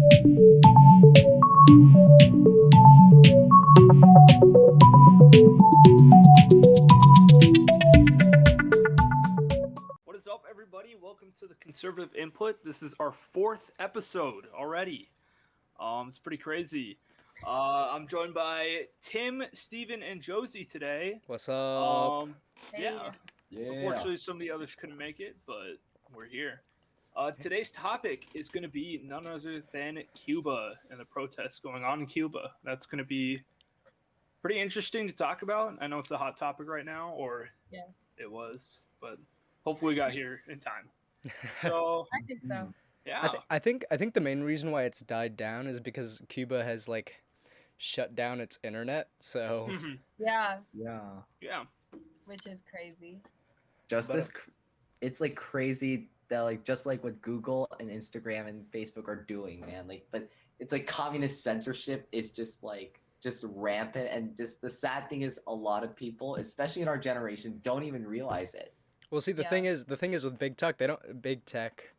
What is up, everybody? Welcome to the Conservative Input. This is our fourth episode already. It's pretty crazy. I'm joined by Tim, Steven, and Josie today. What's up? Yeah. Yeah. Unfortunately, some of the others couldn't make it, but we're here. Today's topic is going to be none other than Cuba and the protests going on in Cuba. That's going to be pretty interesting to talk about. I know it's a hot topic right now, or Yes. it was, but hopefully we got here in time. So, I think so. yeah. I think the main reason why it's died down is because Cuba has like shut down its internet. So Mhm. Yeah, Yeah. which is crazy. Just But- this, it's like crazy that like just like what Google and Instagram and Facebook are doing, man. Like, but it's like communist censorship is just rampant, and just the sad thing is a lot of people, especially in our generation, don't even realize it. well, see, the Yeah. thing is with big tech, big tech,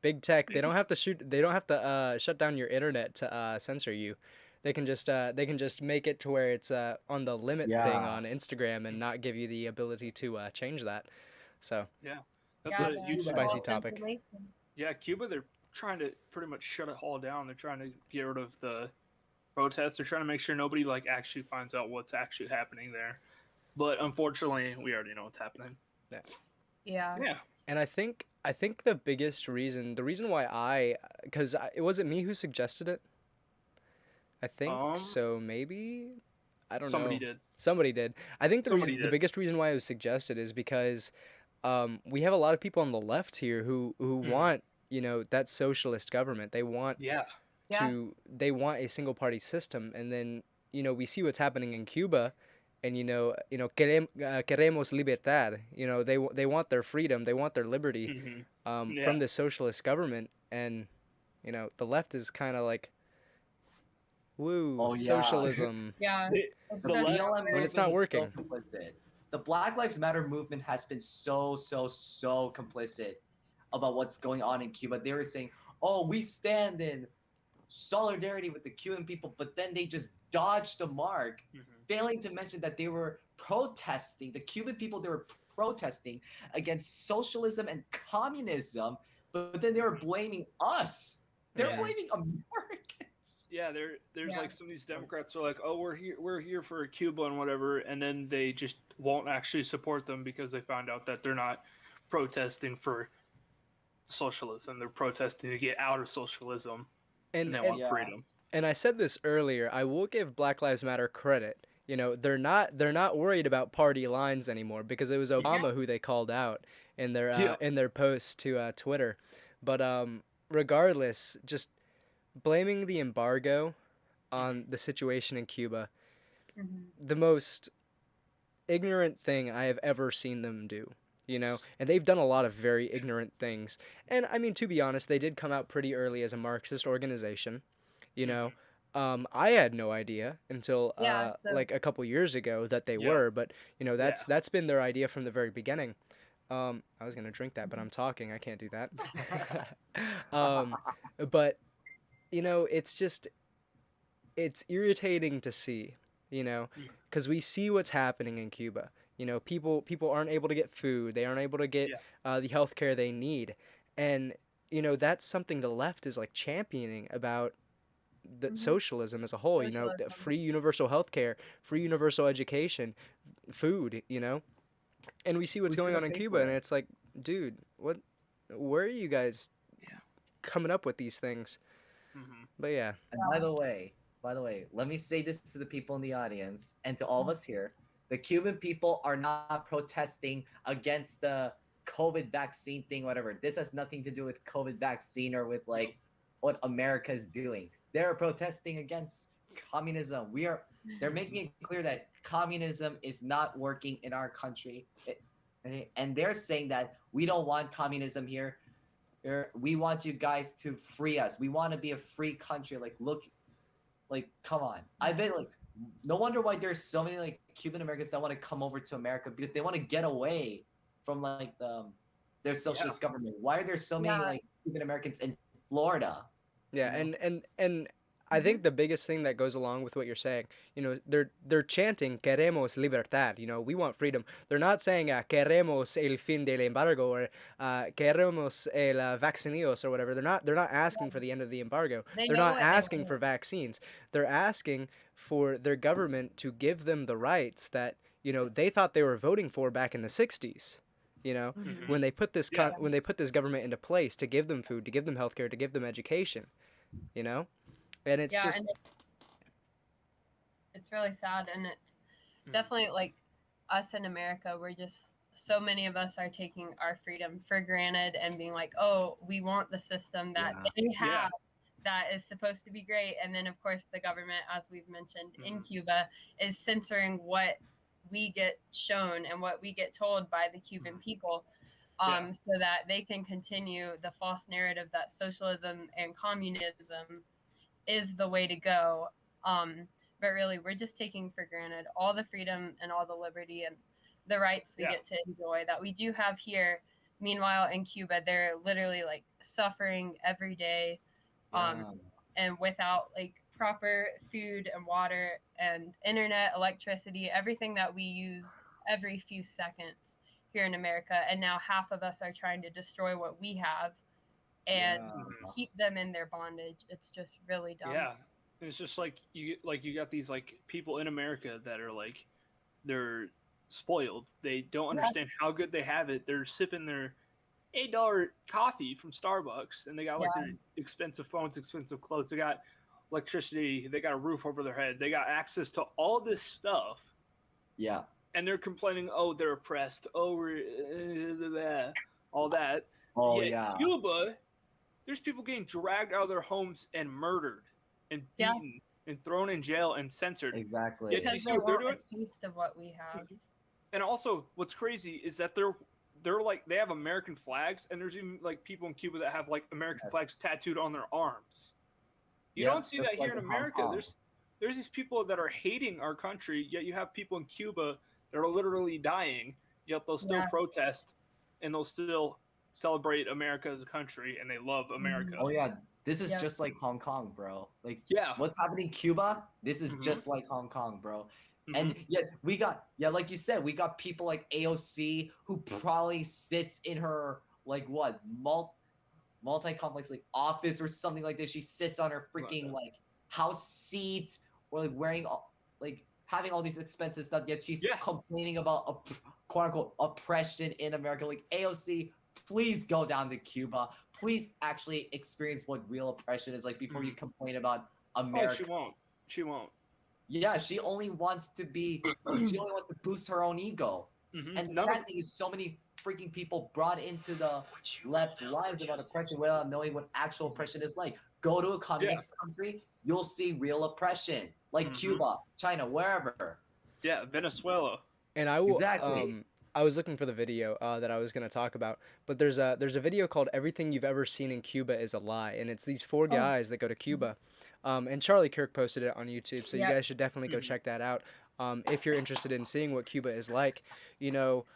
they don't have to shut down your internet to censor you. They can just make it to where it's on the limit thing Yeah. on Instagram and not give you the ability to change that. So That's Yeah, a the huge Spicy false topic. information. Yeah, Cuba, they're trying to pretty much shut it all down. They're trying to get rid of the protests. They're trying to make sure nobody like actually finds out what's actually happening there. But unfortunately, we already know what's happening. Yeah. Yeah. and I think the biggest reason, the reason why it wasn't me who suggested it. I think so. Maybe I don't Somebody know. did. Somebody did. I think Somebody the did. biggest reason why it was suggested is because we have a lot of people on the left here who want that socialist government. They want Yeah. Yeah. they want a single party system, and then we see what's happening in Cuba, and queremos libertad. They want their freedom. They want their liberty Mhm. Yeah. from this socialist government, and the left is kind of like, woo, Oh, yeah. socialism. Yeah. It- It's the so left- BLM When it's movement not is working. so complicit. The Black Lives Matter movement has been so complicit about what's going on in Cuba. They were saying, "Oh, we stand in solidarity with the Cuban people," but then they just dodged the mark, Mhm. failing to mention that they were protesting. The Cuban people, they were protesting against socialism and communism, but then they were blaming us. They're Yeah. blaming Americans. Yeah, there's Yeah. like some of these Democrats are like, oh, we're here for Cuba and whatever, and then they just won't actually support them because they found out that they're not protesting for socialism. They're protesting to get out of socialism, and And they want Yeah. freedom. And I said this earlier, I will give Black Lives Matter credit. They're not worried about party lines anymore, because it was Obama who they called out in their posts to Twitter. But regardless, just blaming the embargo on the situation in Cuba, Mhm. the most ignorant thing I have ever seen them do. And they've done a lot of very ignorant things. And I mean, to be honest, they did come out pretty early as a Marxist organization. I had no idea until Yeah, so- like a couple years ago that they Yeah. were, but that's been their idea from the very beginning. I was gonna drink that, but I'm talking. I can't do that. But it's irritating to see, because we see what's happening in Cuba. People aren't able to get food. They aren't able to get the health care they need, and that's something the left is like championing about the socialism as a whole. The Socialism. free universal health care, free universal education, food. And we see what's Who's going gonna on in pay Cuba, for and it? it's like, dude, where are you guys Yeah. coming up with these things? Mhm. But yeah. And by the way, let me say this to the people in the audience and to all of us here. The Cuban people are not protesting against the COVID vaccine thing, whatever. This has nothing to do with COVID vaccine or with like what America is doing. They're protesting against communism. They're making it clear that communism is not working in our country. And they're saying that we don't want communism here. We want you guys to free us. We want to be a free country. Like, look, like, come on. I bet, like, no wonder why there's so many like Cuban Americans that want to come over to America, because they want to get away from like their socialist government. Why are there so many Yeah. like Cuban Americans in Florida? Yeah, You know? and I think the biggest thing that goes along with what you're saying, they're chanting "queremos libertad," we want freedom. They're not saying "queremos el fin del embargo" or "queremos el vaccinios" or whatever. They're not asking for the end of the embargo. They They're know not what they asking for want. vaccines. They're asking for their government to give them the rights that they thought they were voting for back in the '60s. Mhm. When they put this Yeah. when they put this government into place to give them food, to give them healthcare, to give them education. You know and it's Yeah, just and it's really sad, and it's Mhm. definitely like us in America. We're just so many of us are taking our freedom for granted and being like, oh, we want the system that Yeah. they Yeah. have that is supposed to be great, and then of course the government, as we've mentioned in Mhm. Cuba, is censoring what we get shown and what we get told by the Cuban people. Yeah. So that they can continue the false narrative that socialism and communism is the way to go. Um, but really, we're just taking for granted all the freedom and all the liberty and the rights we Yeah. get to enjoy that we do have here. Meanwhile, in Cuba, they're literally like suffering every day, um, Yeah. and without like proper food and water and internet, electricity, everything that we use every few seconds here in America. And now half of us are trying to destroy what we have and Yeah. Mhm. keep them in their bondage. It's just really dumb. Yeah. And it's just like you got these like people in America that are like they're spoiled. They don't Yeah. understand how good they have it. They're sipping their $8 coffee from Starbucks, and they got like Yeah. their expensive phones, expensive clothes. They got electricity. They got a roof over their head. They got access to all this stuff, Yeah. and they're complaining, "Oh, they're oppressed. Oh, we're all that." Oh Yet yeah. Cuba, there's people getting dragged out of their homes and murdered, and Yeah. beaten, and thrown in jail and censored. Exactly. Yet, do you Because see they what they're want doing? a taste of what we have. And also, what's crazy is that they're like they have American flags, and there's even like people in Cuba that have like American Yes. flags tattooed on their arms. You Yep, don't see that just here like in in Hong America. Kong. There's these people that are hating our country, yet you have people in Cuba that are literally dying, yet they'll still Yeah. protest and they'll still celebrate America as a country, and they love America. Oh yeah, this is Yeah. just like Hong Kong, bro. Like Yeah. what's happening in Cuba? This is Mhm. just like Hong Kong, bro. Mhm. And yet we got like you said, we got people like AOC who probably sits in her like what multi-complex like office or something like this. She sits on her freaking like house seat or like wearing like having all these expenses stuff. Yet she's Yeah. complaining about quote unquote oppression in America. Like AOC, please go down to Cuba. Please actually experience what real oppression is like before you complain about Oh, America. she won't. She won't. Yeah, she only wants to be. She only wants to boost her own ego. Mhm. And the None of sad thing is, so many freaking people brought into the left lives about oppression without knowing what actual oppression is like. Go to a communist country, you'll see real oppression, like Mhm. Cuba, China, wherever. Yeah, Venezuela. And I will Exactly. I was looking for the video that I was going to talk about, but there's a video called "Everything You've Ever Seen in Cuba Is a Lie," and it's these four guys that go to Cuba, and Charlie Kirk posted it on YouTube, so you Yep. guys should definitely go Mhm. check that out if you're interested in seeing what Cuba is like. You know,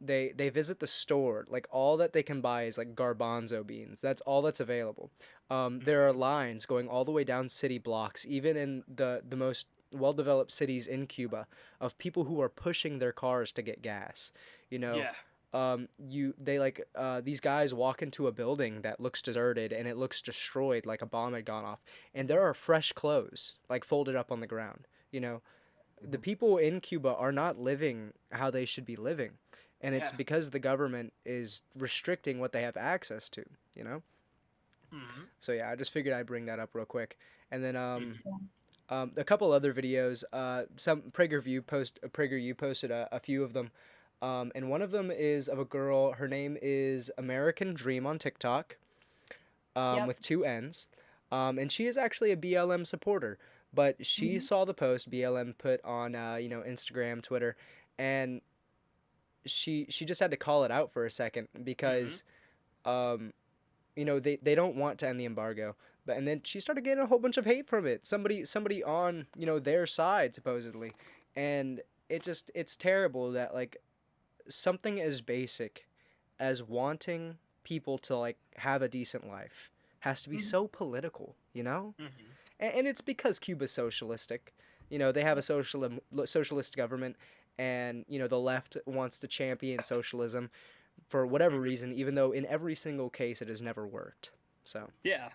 they visit the store, like all that they can buy is like garbanzo beans. That's all that's available. There are lines going all the way down city blocks, even in the most well-developed cities in Cuba, of people who are pushing their cars to get gas. You know, Yeah. these guys walk into a building that looks deserted and it looks destroyed, like a bomb had gone off, and there are fresh clothes like folded up on the ground. The people in Cuba are not living how they should be living, and it's Yeah. because the government is restricting what they have access to. Mhm. So yeah, I just figured I'd bring that up real quick, and then Mhm. a couple other videos. Some PragerU posted a few of them, and one of them is of a girl. Her name is American Dream on TikTok, Yep. with two N's, and she is actually a BLM supporter. But she saw the post BLM put on Instagram, Twitter, and she just had to call it out for a second because they don't want to end the embargo. And then she started getting a whole bunch of hate from it. Somebody on their side supposedly, and it's terrible that like something as basic as wanting people to like have a decent life, has to be Mhm. so political, you know? Mm-hmm. And it's because Cuba's socialistic. You know, they have a socialist government, and you know the left wants to champion socialism for whatever Mm-hmm. reason, even though in every single case it has never worked. So Yeah.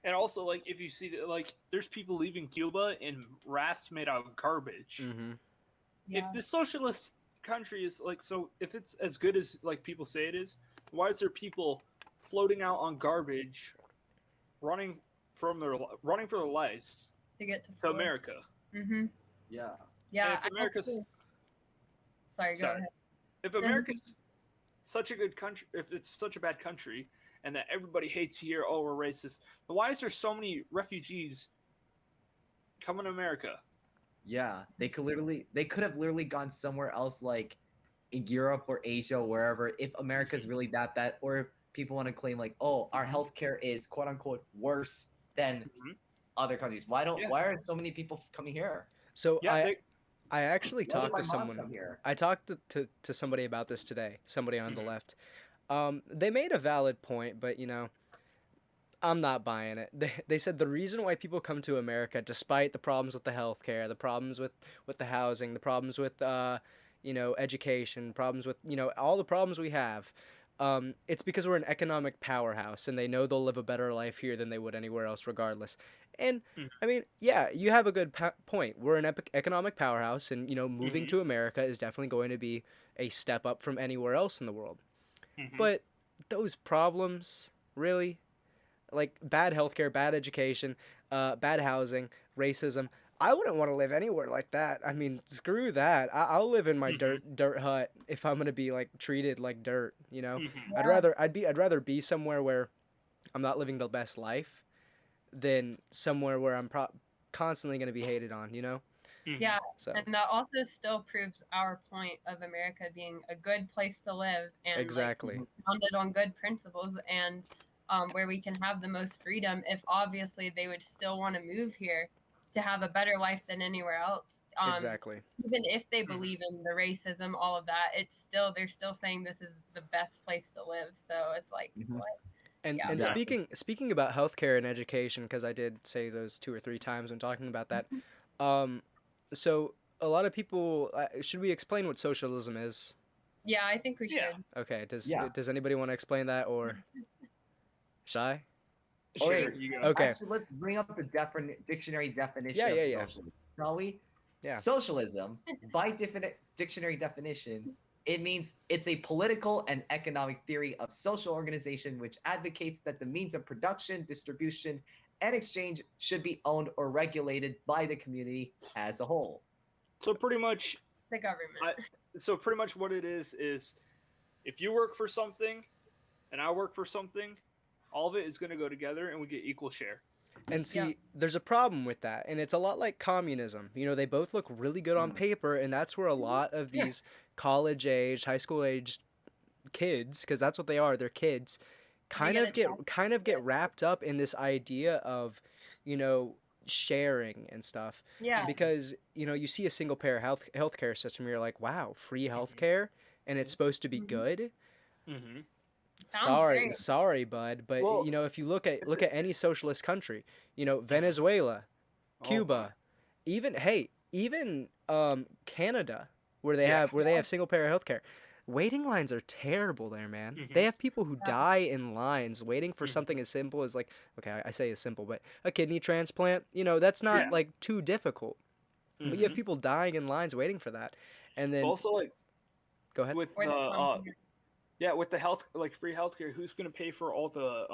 And also, like, if you see that, like, there's people leaving Cuba in rafts made out of garbage. hmm Yeah. If the socialist country is like, so if it's as good as like people say it is, why is there people floating out on garbage, running running for their lives To get to to Florida. America? Mm-hmm. Yeah. Yeah. And if America's Sorry, go sorry, ahead. if America's such a good country, if it's such a bad country, and that everybody hates here, oh, we're racist, then why is there so many refugees coming to America? Yeah. They could have literally gone somewhere else, like in Europe or Asia or wherever, if America's really that bad, or if people want to claim like, oh, our healthcare is quote unquote worse than Mhm. other countries. Yeah. Why are so many people coming here? so Yeah, I actually Why did talked to my mom someone. come here? I talked to somebody about this today. Somebody on the Mhm. left. They made a valid point, but you know, I'm not buying it. They said the reason why people come to America, despite the problems with the healthcare, the problems with the housing, the problems with you know, education, problems with, you know, all the problems we have, it's because we're an economic powerhouse, and they know they'll live a better life here than they would anywhere else, regardless. And Mhm. I mean, yeah, you have a good point. We're an economic powerhouse, and you know, moving Mhm. to America is definitely going to be a step up from anywhere else in the world. Mhm. But those problems, really, like bad healthcare, bad education, bad housing, racism. I wouldn't want to live anywhere like that. I mean, screw that. I'll live in my Mhm. dirt hut if I'm gonna be like treated like dirt. You know, Mhm. Yeah. I'd rather be somewhere where I'm not living the best life than somewhere where I'm constantly gonna be hated on. You know, Mhm. Yeah. so And that also still proves our point of America being a good place to live and like exactly, founded on good principles and where we can have the most freedom. If obviously they would still want to move here to have a better life than anywhere else, exactly. even if they Mhm. believe in the racism, all of that, it's still they're still saying this is the best place to live. So it's like Mhm. what? And Yeah. and Exactly. speaking about healthcare and education, because I did say those 2 or 3 times when talking about that. Um, so a lot of people, should we explain what socialism is? Yeah, I think we Yeah. should. Okay. Yeah. Does anybody want to explain that, or should I? Oh, Sure, wait. you go. Okay. Actually, let's bring up the dictionary definition Yeah, of yeah, yeah. socialism, shall we? Yeah. Socialism, by dictionary definition, it means it's a political and economic theory of social organization which advocates that the means of production, distribution, and exchange should be owned or regulated by the community as a whole. So pretty much, The government. what it is if you work for something and I work for something, all of it is going to go together and we get equal share. And Yeah. see, there's a problem with that, and it's a lot like communism. You know, they both look really good on Mm. paper, and that's where a lot of Yeah. these college-aged, high school-aged kids, because that's what they are, they're kids, They get attracted kind of to get it. wrapped up in this idea of, you know, sharing and stuff. Yeah. Because you know, you see a single payer healthcare system, you're like, wow, free healthcare, and it's supposed to be Mhm. good. Mm-hmm. Sounds great. Sorry, bud, but Well, you know, if you look at any socialist country, you know, Venezuela, Oh, Cuba, even Canada, where Yeah. they have single payer healthcare. Waiting lines are terrible there, man. Mhm. They have people who Yeah. die in lines waiting for Mhm. something as simple as like, okay, I say as simple, but a kidney transplant. You know, that's not Yeah. like too difficult. But you have Mhm. people dying in lines waiting for that. And then Also, like go ahead. with Or the the company. yeah, with the health, like free healthcare, who's going to pay for all the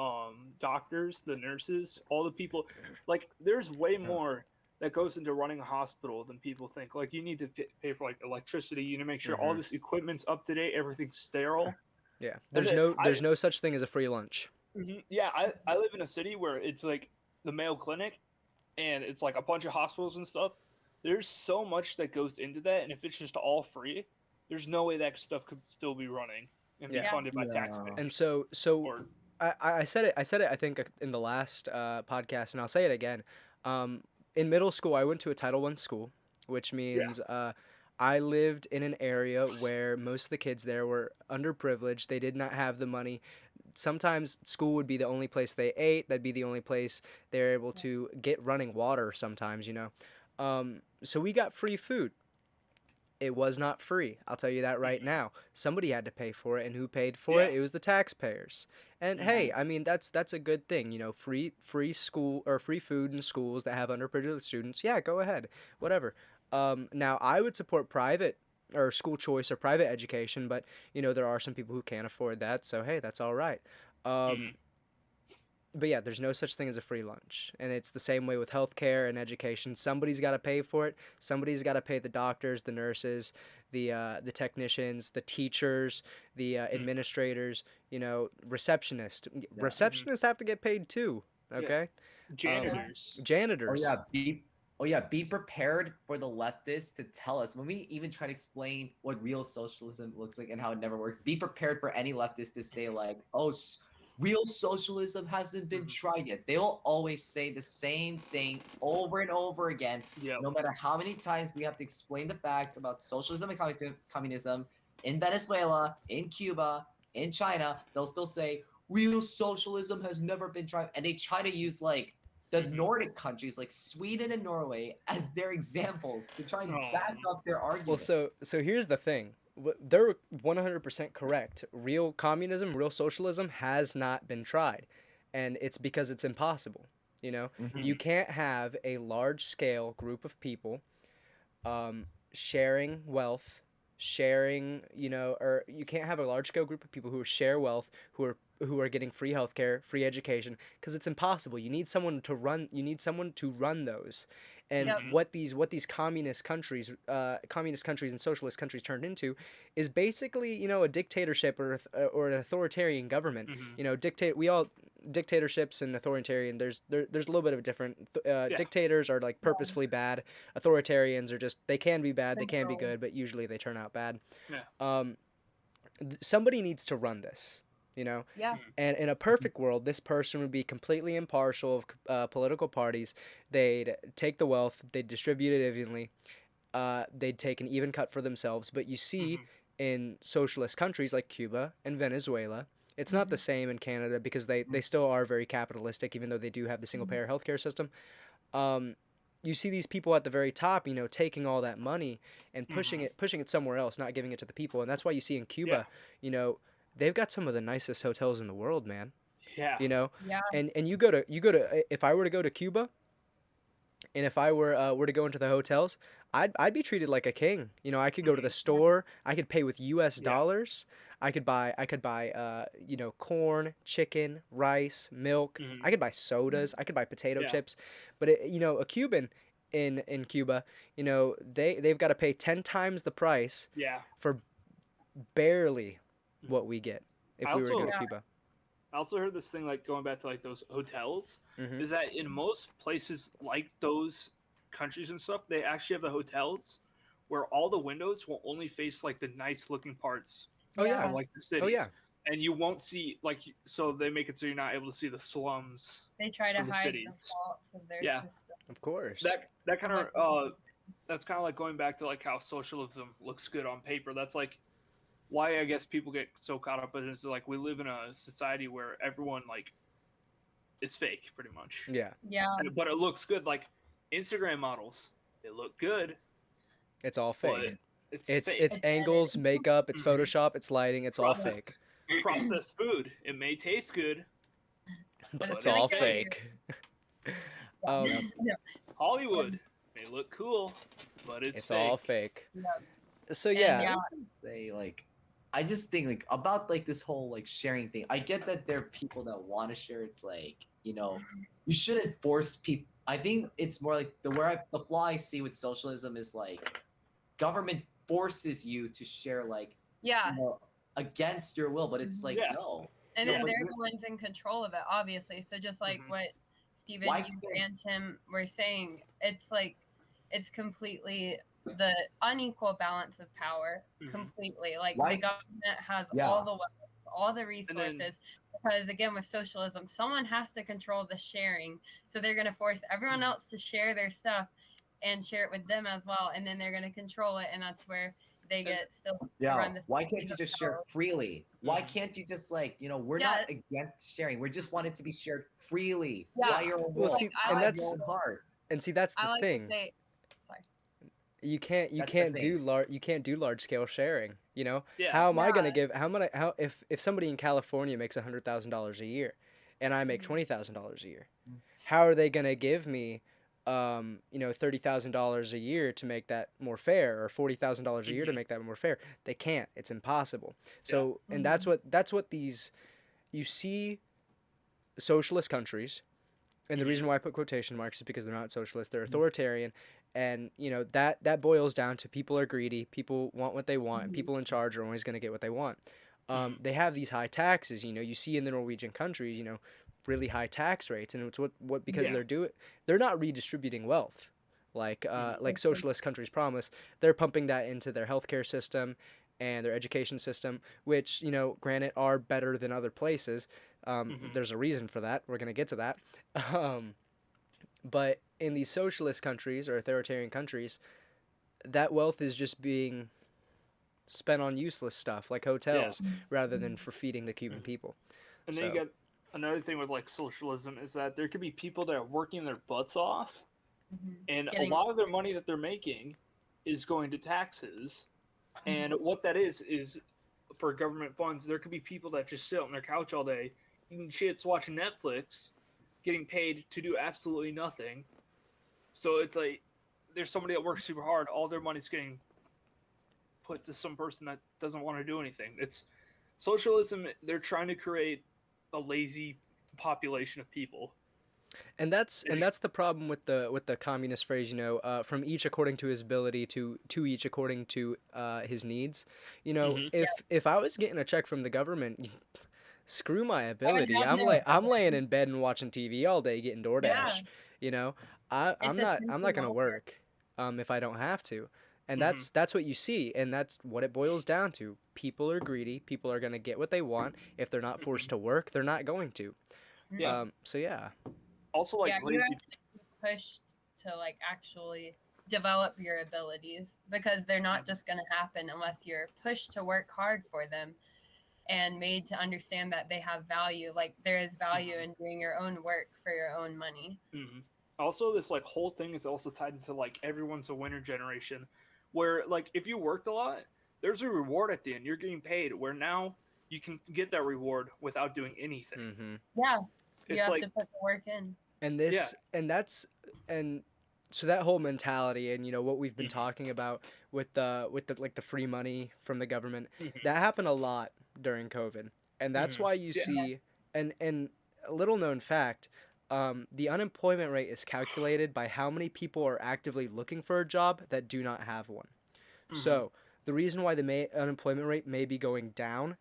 doctors, the nurses, all the people? Like, there's way more that goes into running a hospital than people think. Like, you need to pay for like electricity. You need to make sure all Mhm. this equipment's up to date, everything's sterile. Yeah. And then There's no such thing as a free lunch. yeah, I live in a city where it's like the Mayo Clinic, and it's like a bunch of hospitals and stuff. There's so much that goes into that, and if it's just all free, there's no way that stuff could still be running and be Yeah. funded by Yeah. taxpayers. And so Or I said it I think in the last podcast, and I'll say it again. In middle school, I went to a Title I school, which means I lived in an area where most of the kids there were underprivileged. They did not have the money sometimes school would be the only place they ate. That'd be the only place they're able to get running water sometimes, So we got free food. It was not free. I'll tell you that right now. Somebody had to pay for it, and who paid for it? Yeah. It was the taxpayers. And hey, I mean that's a good thing, free school or free food in schools that have underprivileged students. Yeah, go ahead, whatever. Now I would support private or school choice or private education, but there are some people who can't afford that, so hey, that's all right. Mhm. But yeah, there's no such thing as a free lunch. And it's the same way with healthcare and education. Somebody's got to pay for it. Somebody's got to pay the doctors, the nurses, the technicians, the teachers, the administrators, receptionists. Receptionists have to get paid too, okay? Janitors. Janitors. Oh yeah, be prepared for the leftists to tell us when we even try to explain what real socialism looks like and how it never works. Be prepared for any leftist to say like, "Oh, real socialism hasn't been tried yet." They will always say the same thing over and over again, Yep. no matter how many times we have to explain the facts about socialism and communism in Venezuela, in Cuba, in China. They'll still say real socialism has never been tried, and they try to use like the Nordic countries like Sweden and Norway as their examples to try and back up their Well, arguments. so here's the thing. They're 100% correct. Real communism, real socialism has not been tried, and it's because it's impossible. You can't have a large scale group of people sharing wealth, or you can't have a large scale group of people who share wealth, who are getting free healthcare, free education, because it's impossible. You need someone to run those. And what these communist countries and socialist countries turned into is basically a dictatorship or an authoritarian government. Dictatorships and authoritarian. There's a little bit of a different. Dictators are like purposefully bad. Authoritarians are just, they can be bad, they can be good, but usually they turn out bad. Yeah. Somebody needs to run this. Yeah. And in a perfect world, this person would be completely impartial of political parties. They'd take the wealth, they'd distribute it evenly, they'd take an even cut for themselves. But you see, in socialist countries like Cuba and Venezuela, it's not the same in Canada because they still are very capitalistic, even though they do have the single-payer healthcare system. You see these people at the very top, taking all that money and pushing it somewhere else, not giving it to the people. And that's why you see in Cuba, they've got some of the nicest hotels in the world, man. Yeah. Yeah. And you go to if I were to go to Cuba, and if I were to go into the hotels, I'd be treated like a king. I could go to the store, I could pay with U.S. dollars. I could buy corn, chicken, rice, milk. I could buy sodas. I could buy potato chips. But a Cuban in Cuba, they've got to pay 10 times the price for barely what we get if we were to go to Cuba. I also heard this thing, like going back to like those hotels, is that in most places like those countries and stuff, they actually have the hotels where all the windows will only face like the nice looking parts of like the cities. Oh yeah. And you won't see so they make it so you're not able to see the slums. They try to the hide cities. the faults of their system. Of course. That kind of that's kind of like going back to like how socialism looks good on paper. That's like why I guess people get so caught up in it is like we live in a society where everyone like is fake pretty much. Yeah. But it looks good. Like Instagram models, they look good. It's all fake. It's fake. It's angles, makeup, it's Photoshop, it's lighting, it's all fake. Processed food. It may taste good, but it's all fake. Hollywood may look cool, but it's fake. All fake. So Say like, I just think like about like this whole like sharing thing. I get that there are people that want to share. It's like you shouldn't force people. I think it's more like the flaw I see with socialism is like government forces you to share like against your will, but it's like no. And then they're the ones in control of it, obviously. So just like what Steven, you and Tim were saying, it's like it's completely the unequal balance of power completely. Like the government has all the wealth, all the resources. Because again, with socialism, someone has to control the sharing. So they're going to force everyone else to share their stuff and share it with them as well. And then they're going to control it. And that's where they get still to Yeah. run the Why can't you just share themselves. freely? Why Mhm. can't you just like, we're Yeah. not against sharing. We just want it to be shared freely Yeah. by your own Well, will, see, I and by like your that's own heart. that's I the like to thing. say, sorry. You That's the can't thing. do large scale sharing. You know, Yeah. how am I gonna Yeah. give? How am I? How if somebody in California makes $100,000 a year, and I make Mhm. $20,000 a year, Mm. how are they gonna give me, $30,000 a year to make that more fair, or $40,000 a year to Mhm. make that more fair? They can't. It's impossible. Yeah. So, and Mhm. that's what these you see socialist countries, and the Mhm. reason why I put quotation marks is because they're not socialist, they're Mhm. authoritarian, and that boils down to people are greedy, people want what they want, and Mhm. people in charge are always going to get what they want. Mhm. They have these high taxes, you see in the Norwegian countries, really high tax rates, and it's what because Yeah. they're not redistributing wealth Mhm. like socialist countries promise. They're pumping that into their healthcare system and their education system, which granted are better than other places. Mhm. There's a reason for that. We're gonna get to that. Um, but in these socialist countries or authoritarian countries, that wealth is just being spent on useless stuff like Yeah. hotels rather than for feeding the Cuban Mhm. people. And then you So, got another thing with like socialism is that there could be people that are working their butts off, Mhm. and a Getting lot of their money that they're making is going to taxes. And what that is for government funds. There could be people that just sit on their couch all day, eating chips, watching Netflix, getting paid to do absolutely nothing. So it's like there's somebody that works super hard. All their money's getting put to some person that doesn't want to do anything. It's socialism. They're trying to create a lazy population of people. and that's the problem with the communist phrase, from each according to his ability to each according to his needs. Mm-hmm. If I was getting a check from the government, screw my I would ability. have I'm no like I'm laying ability. in bed and watching TV all day, getting Yeah. DoorDash. You know, I'm It's I'm essential not gonna welfare. work, if I don't have to, and Mm-hmm. that's what you see, and that's what it boils down to. People are greedy. People are gonna get what they want. If they're not Mm-hmm. forced to work, they're not going to. Yeah. Mhm. So yeah. Also, like Yeah, you lazy. have to be pushed to like actually develop your abilities because they're not just going to happen unless you're pushed to work hard for them and made to understand that they have value. Like there is value Mhm. in doing your own work for your own money. Mm-hmm. Also, this like whole thing is also tied into like everyone's a winner generation, where like if you worked a lot, there's a reward at the end. You're getting paid. Where now you can get that reward without doing anything. Mm-hmm. Yeah, you It's have like to put the work in. and yeah. this and that's and so that whole mentality, and what we've been Mm-hmm. talking about with the like the free money from the government, Mm-hmm. that happened a lot during COVID, and that's Mm-hmm. why you Yeah. see, and a little known fact, the unemployment rate is calculated by how many people are actively looking for a job that do not have one. Mm-hmm. So the reason why the unemployment rate may be going down,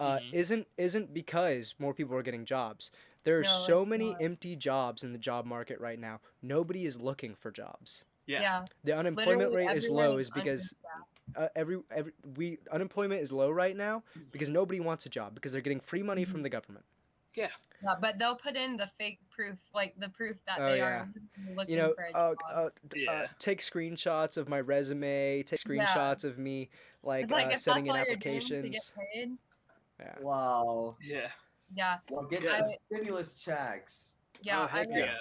Mm-hmm. isn't because more people are getting jobs. There are No, it's so many not. empty jobs in the job market right now. Nobody is looking for jobs. Yeah. Yeah, The unemployment literally rate is everyone low is is because understaffed. every we unemployment is low right now because nobody wants a job because they're getting free money from Mhm. the government. Yeah. Yeah, but they'll put in the fake proof, like the proof that Oh they are yeah. looking for a job. Yeah. Take screenshots of my resume. Take Yeah, screenshots of me it's like if sending that's in all you're doing to get applications. paid. Yeah. Wow. Yeah. Yeah, Well, get Yeah. some I stimulus checks. Oh yeah, heck yeah.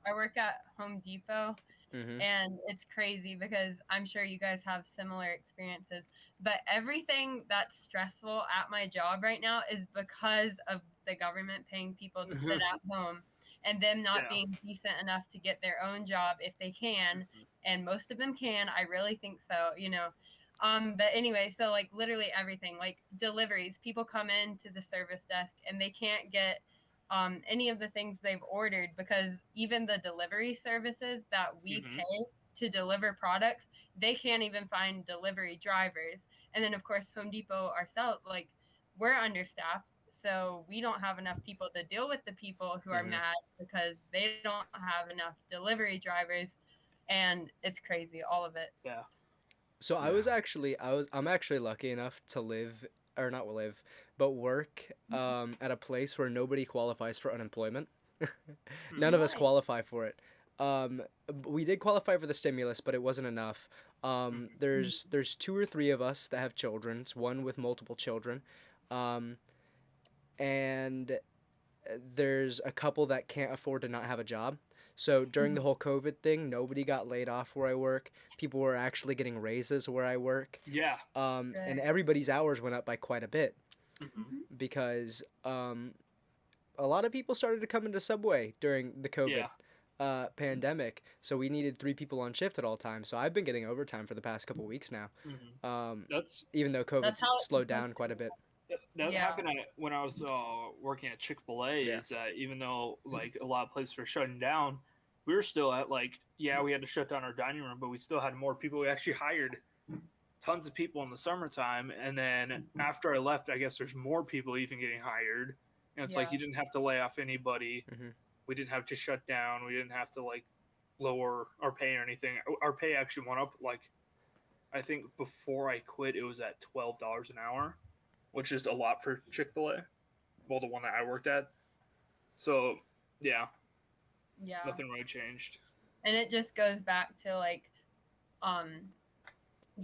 I work at Home Depot, Mhm. and it's crazy because I'm sure you guys have similar experiences. But everything that's stressful at my job right now is because of the government paying people to sit at home and them not Yeah. being decent enough to get their own job if they can. And most of them can. I really think so. But anyway, so like literally everything, like deliveries, people come in to the service desk and they can't get any of the things they've ordered because even the delivery services that we Mm-hmm. pay to deliver products, they can't even find delivery drivers. And then of course Home Depot ourselves, like we're understaffed, so we don't have enough people to deal with the people who are Mhm. mad because they don't have enough delivery drivers, and it's crazy, all of it. Yeah. So Yeah. I'm actually lucky enough to live, or not live, but work at a place where nobody qualifies for unemployment. None of us Nice. qualify for it. We did qualify for the stimulus, but it wasn't enough. There's 2 or 3 of us that have children, one with multiple children, um, and there's a couple that can't afford to not have a job. So during the whole COVID thing, nobody got laid off where I work. People were actually getting raises where I work. Yeah. And everybody's hours went up by quite a bit Mm-hmm. because a lot of people started to come into Subway during the COVID pandemic. So we needed 3 people on shift at all times. So I've been getting overtime for the past couple weeks now. That's Even though COVID's slowed down quite a bit. that happened when I was working at Chick-fil-A. Yeah. Is that even though like a lot of places were shutting down, we were still at like we had to shut down our dining room, but we still had more people. We actually hired tons of people in the summertime, and then after I left, I guess there's more people even getting hired. And it's like you didn't have to lay off anybody. Mm-hmm. We didn't have to shut down. We didn't have to like lower our pay or anything. Our pay actually went up. Like I think before I quit, it was at $12 an hour, which is a lot for Chick-fil-A. Well, the one that I worked at. So yeah, nothing really changed. And it just goes back to like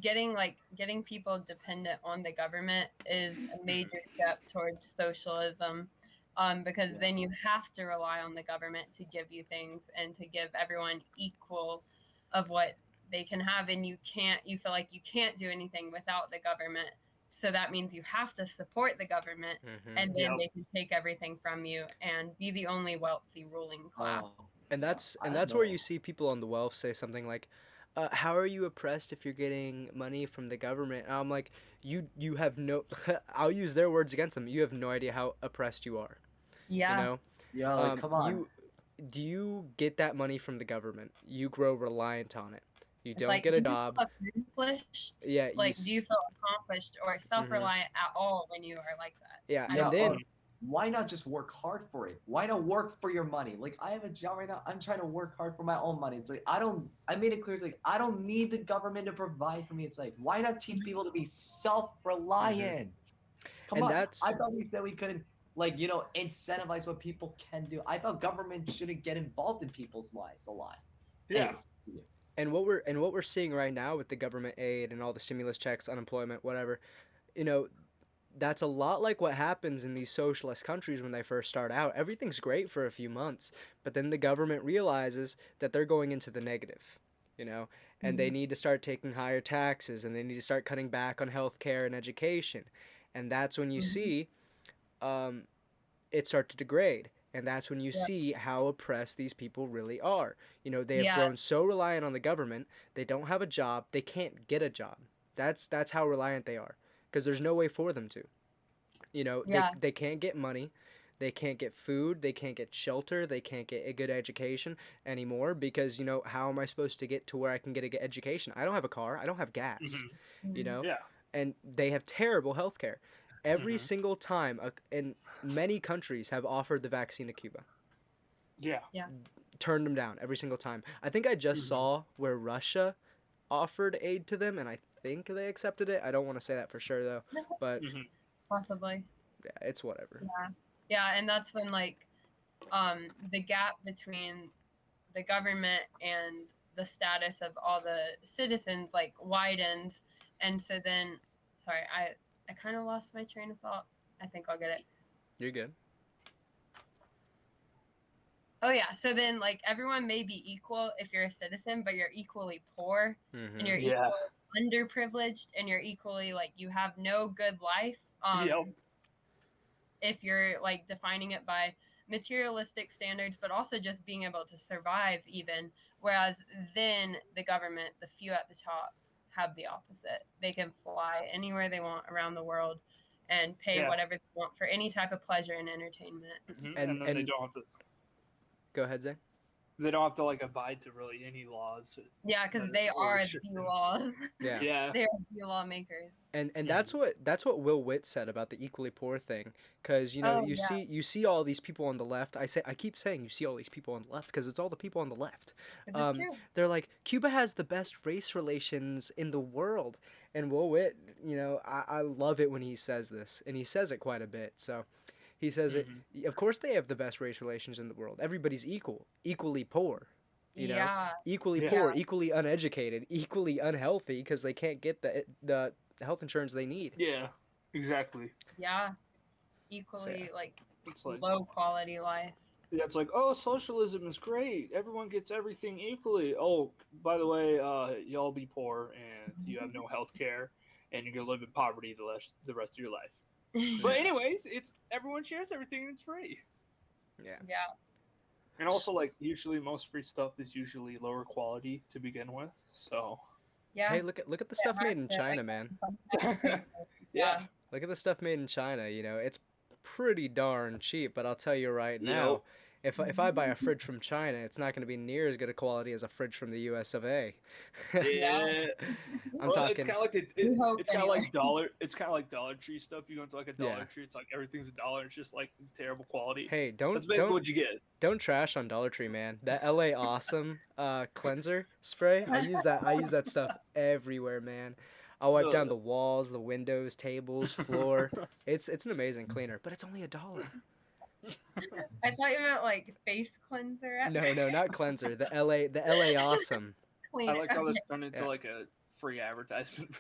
getting people dependent on the government is a major step towards socialism, because then you have to rely on the government to give you things and to give everyone equal of what they can have, and you feel like you can't do anything without the government. So that means you have to support the government, and then they can take everything from you and be the only wealthy ruling class. And that's where you see people on the wealth say something like, how are you oppressed if you're getting money from the government? And I'm like, you have no I'll use their words against them. You have no idea how oppressed you are. Yeah. You know? Yeah, like, come on. Do you get that money from the government? You grow reliant on it. You don't like, get a job. Do you feel accomplished? Yeah. Like, do you feel accomplished or self-reliant at all when you are like that? Yeah, and then why not just work hard for it? Why not work for your money? Like, I have a job right now. I'm trying to work hard for my own money. It's like, I made it clear. It's like, I don't need the government to provide for me. It's like, why not teach people to be self-reliant? Come on. I thought we said we couldn't, like, incentivize what people can do. I thought government shouldn't get involved in people's lives a lot. Yeah. Anyways, And what we're seeing right now with the government aid and all the stimulus checks, unemployment, whatever, that's a lot like what happens in these socialist countries when they first start out. Everything's great for a few months, but then the government realizes that they're going into the negative, and they need to start taking higher taxes, and they need to start cutting back on healthcare and education. And that's when you see it start to degrade. And that's when you see how oppressed these people really are. They have grown so reliant on the government, they don't have a job, they can't get a job. That's how reliant they are, because there's no way for them to. They can't get money, they can't get food, they can't get shelter, they can't get a good education anymore, because how am I supposed to get to where I can get a good education? I don't have a car, I don't have gas. And they have terrible health care. Every single time, and many countries have offered the vaccine to Cuba. Yeah. Turned them down every single time. I think I just saw where Russia offered aid to them, and I think they accepted it. I don't want to say that for sure, though. But possibly. Yeah, it's whatever. Yeah, and that's when, like, the gap between the government and the status of all the citizens, like, widens. And so then, sorry, I kind of lost my train of thought. I think I'll get it. You're good. Oh, yeah. So then, like, everyone may be equal if you're a citizen, but you're equally poor, and you're equally underprivileged, and you're equally, like, you have no good life. If you're, like, defining it by materialistic standards, but also just being able to survive even. Whereas then the government, the few at the top, have the opposite. They can fly anywhere they want around the world and pay whatever they want for any type of pleasure and entertainment. And they don't have to. Go ahead, Zay. They don't have to abide to really any laws. Yeah, because they are the laws. Yeah. They are the lawmakers. And that's what Will Witt said about the equally poor thing, because you see all these people on the left. I keep saying you see all these people on the left because it's all the people on the left. True. They're like, Cuba has the best race relations in the world, and Will Witt, I love it when he says this, and he says it quite a bit. So he says it. Of course, they have the best race relations in the world. Everybody's equally poor. You know, Yeah. equally Yeah. poor, equally uneducated, equally unhealthy because they can't get the health insurance they need. Yeah, exactly. Yeah. Equally like It's like, low quality life. yeah, it's like, oh, socialism is great. Everyone gets everything equally. Oh, by the way, y'all be poor and you have no health care and you're gonna live in poverty the rest of your life. But Yeah. anyways, it's everyone shares everything and it's free. Yeah. Yeah. And also, like, usually most free stuff is usually lower quality to begin with. So, Yeah. Hey, look at the It stuff has made in to, China, like, man. yeah. Look at the stuff made in China. You know, it's pretty darn cheap. But I'll tell you right now, if I buy a fridge from China, it's not going to be near as good a quality as a fridge from the U.S. of A. Yeah. I'm Well, it's talking. kind of like We hope it's kind of anyway. like dollar. It's kind of like Dollar Tree stuff. You go into like a Dollar Yeah. Tree, it's like everything's a dollar. It's just like terrible quality. Hey, That's basically what you get. don't trash on Dollar Tree, man. That LA Awesome cleanser spray, I use that stuff everywhere, man. I'll wipe down the walls, the windows, tables, floor. It's an amazing cleaner, but it's only $1. I thought you meant like face cleanser. No, not cleanser. The LA Awesome. I Cleaner. like how this turned into Yeah. like a free advertisement.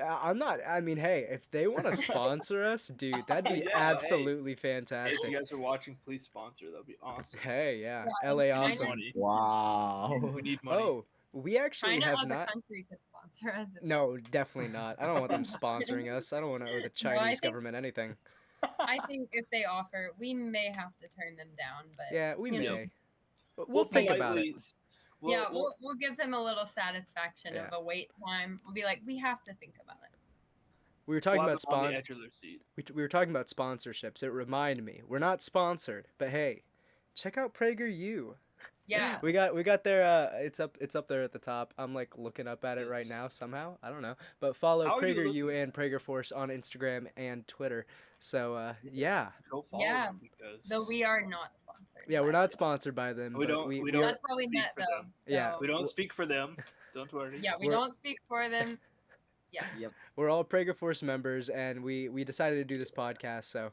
I'm not. I mean, hey, if they want to sponsor us, dude, that'd be Yeah, hey. absolutely If fantastic. you guys are watching, please sponsor. That'd be awesome. Hey, yeah, Yeah, LA and I Awesome. Money. Wow. We need money. Oh, we actually China have as not. a country could sponsor us. No, definitely not. I don't want them sponsoring us. I don't want to owe the Chinese think- government anything. I think if they offer, we may have to turn them down. But Yeah, we you know. may. But we'll think about it. We'll give them a little satisfaction Yeah. of a wait time. We'll be like, we have to think about it. We were talking We'll about have them on the edge of their seat. we were talking about sponsorships. It reminded me. We're not sponsored, but hey, check out PragerU. Yeah. We got their it's up there at the top. I'm like looking up at it right Yes. now somehow. I don't know. But follow How are you PragerU looking and PragerForce on Instagram and Twitter. So yeah. Go follow Yeah. them because Though we are not sponsored. Yeah, we're by not them. sponsored by them, We but don't- we we don't- That's how we speak met, for though. them. Yeah. so- we don't speak for them. Don't worry. Yeah, we We're- don't speak for them. Yeah. Yep. we're all PragerForce members, and we decided to do this podcast. So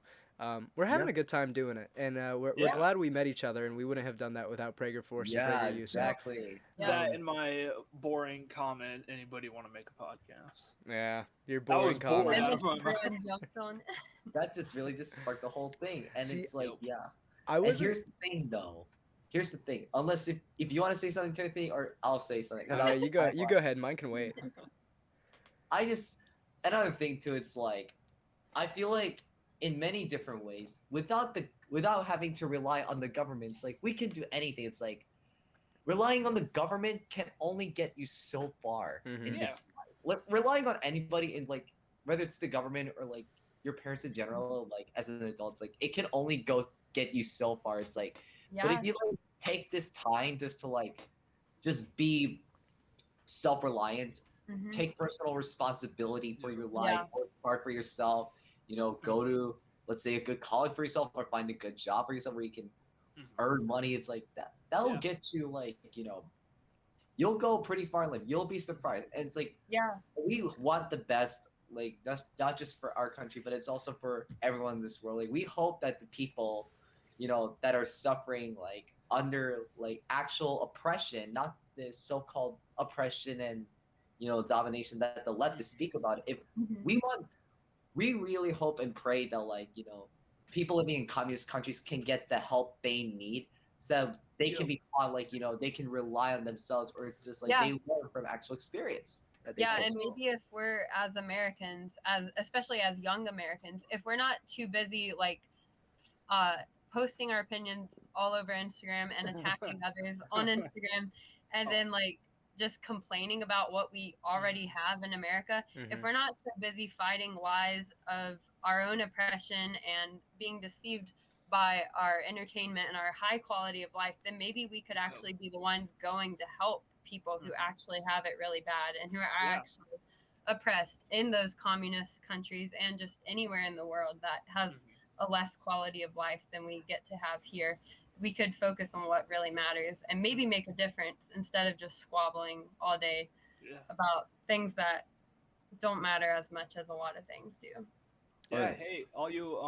we're having a good time doing it, and we're Yeah. glad we met each other, and we wouldn't have done that without PragerForce Yeah, and PragerU. So exactly. Yeah. That and my boring comment. Anybody want to make a podcast? yeah, your was boring bored. comment. Yeah. And just everyone jumped on. That just really just sparked the whole thing. And See, it's like, Yep. yeah. I And was here's the thing though. Here's the thing. Unless if you want to say something, Timothy, or I'll say something. 'cause I'll you go ahead. Mine can wait. I just another thing too. It's like I feel like in many different ways, without having to rely on the government, it's like we can do anything. It's like relying on the government can only get you so far Mhm. in Yeah. this life. Relying on anybody in like whether it's the government or like your parents in general, like as an adult, it's like it can only get you so far. It's like but Yeah. if you like take this time just to like just be self-reliant, Mhm. take personal responsibility for your life, Yeah. work hard for yourself, go to let's say a good college for yourself or find a good job for yourself where you can Mhm. earn money. It's like that'll Yeah. get you like, you'll go pretty far in life. You'll be surprised. And it's like Yeah. we want the best, like that's not just for our country, but it's also for everyone in this world. Like we hope that the people, that are suffering like under like actual oppression, not this so-called oppression and domination that the leftists speak about. If Mhm. we really hope and pray that like people living in communist countries can get the help they need so that they can be taught like they can rely on themselves, or it's just like Yeah. they learn from actual experience that they Yeah, can. and maybe if we're as Americans, especially as young Americans, if we're not too busy like posting our opinions all over Instagram and attacking others on Instagram, and then like just complaining about what we already have in America, if Mhm. we're not so busy fighting lies of our own oppression and being deceived by our entertainment and our high quality of life, then maybe we could actually be the ones going to help people who actually have it really bad and who are actually oppressed in those communist countries and just anywhere in the world that has a less quality of life than we get to have here. We could focus on what really matters and maybe make a difference instead of just squabbling all day Yeah. about things that don't matter as much as a lot of things do. Yeah. Right. Hey, all you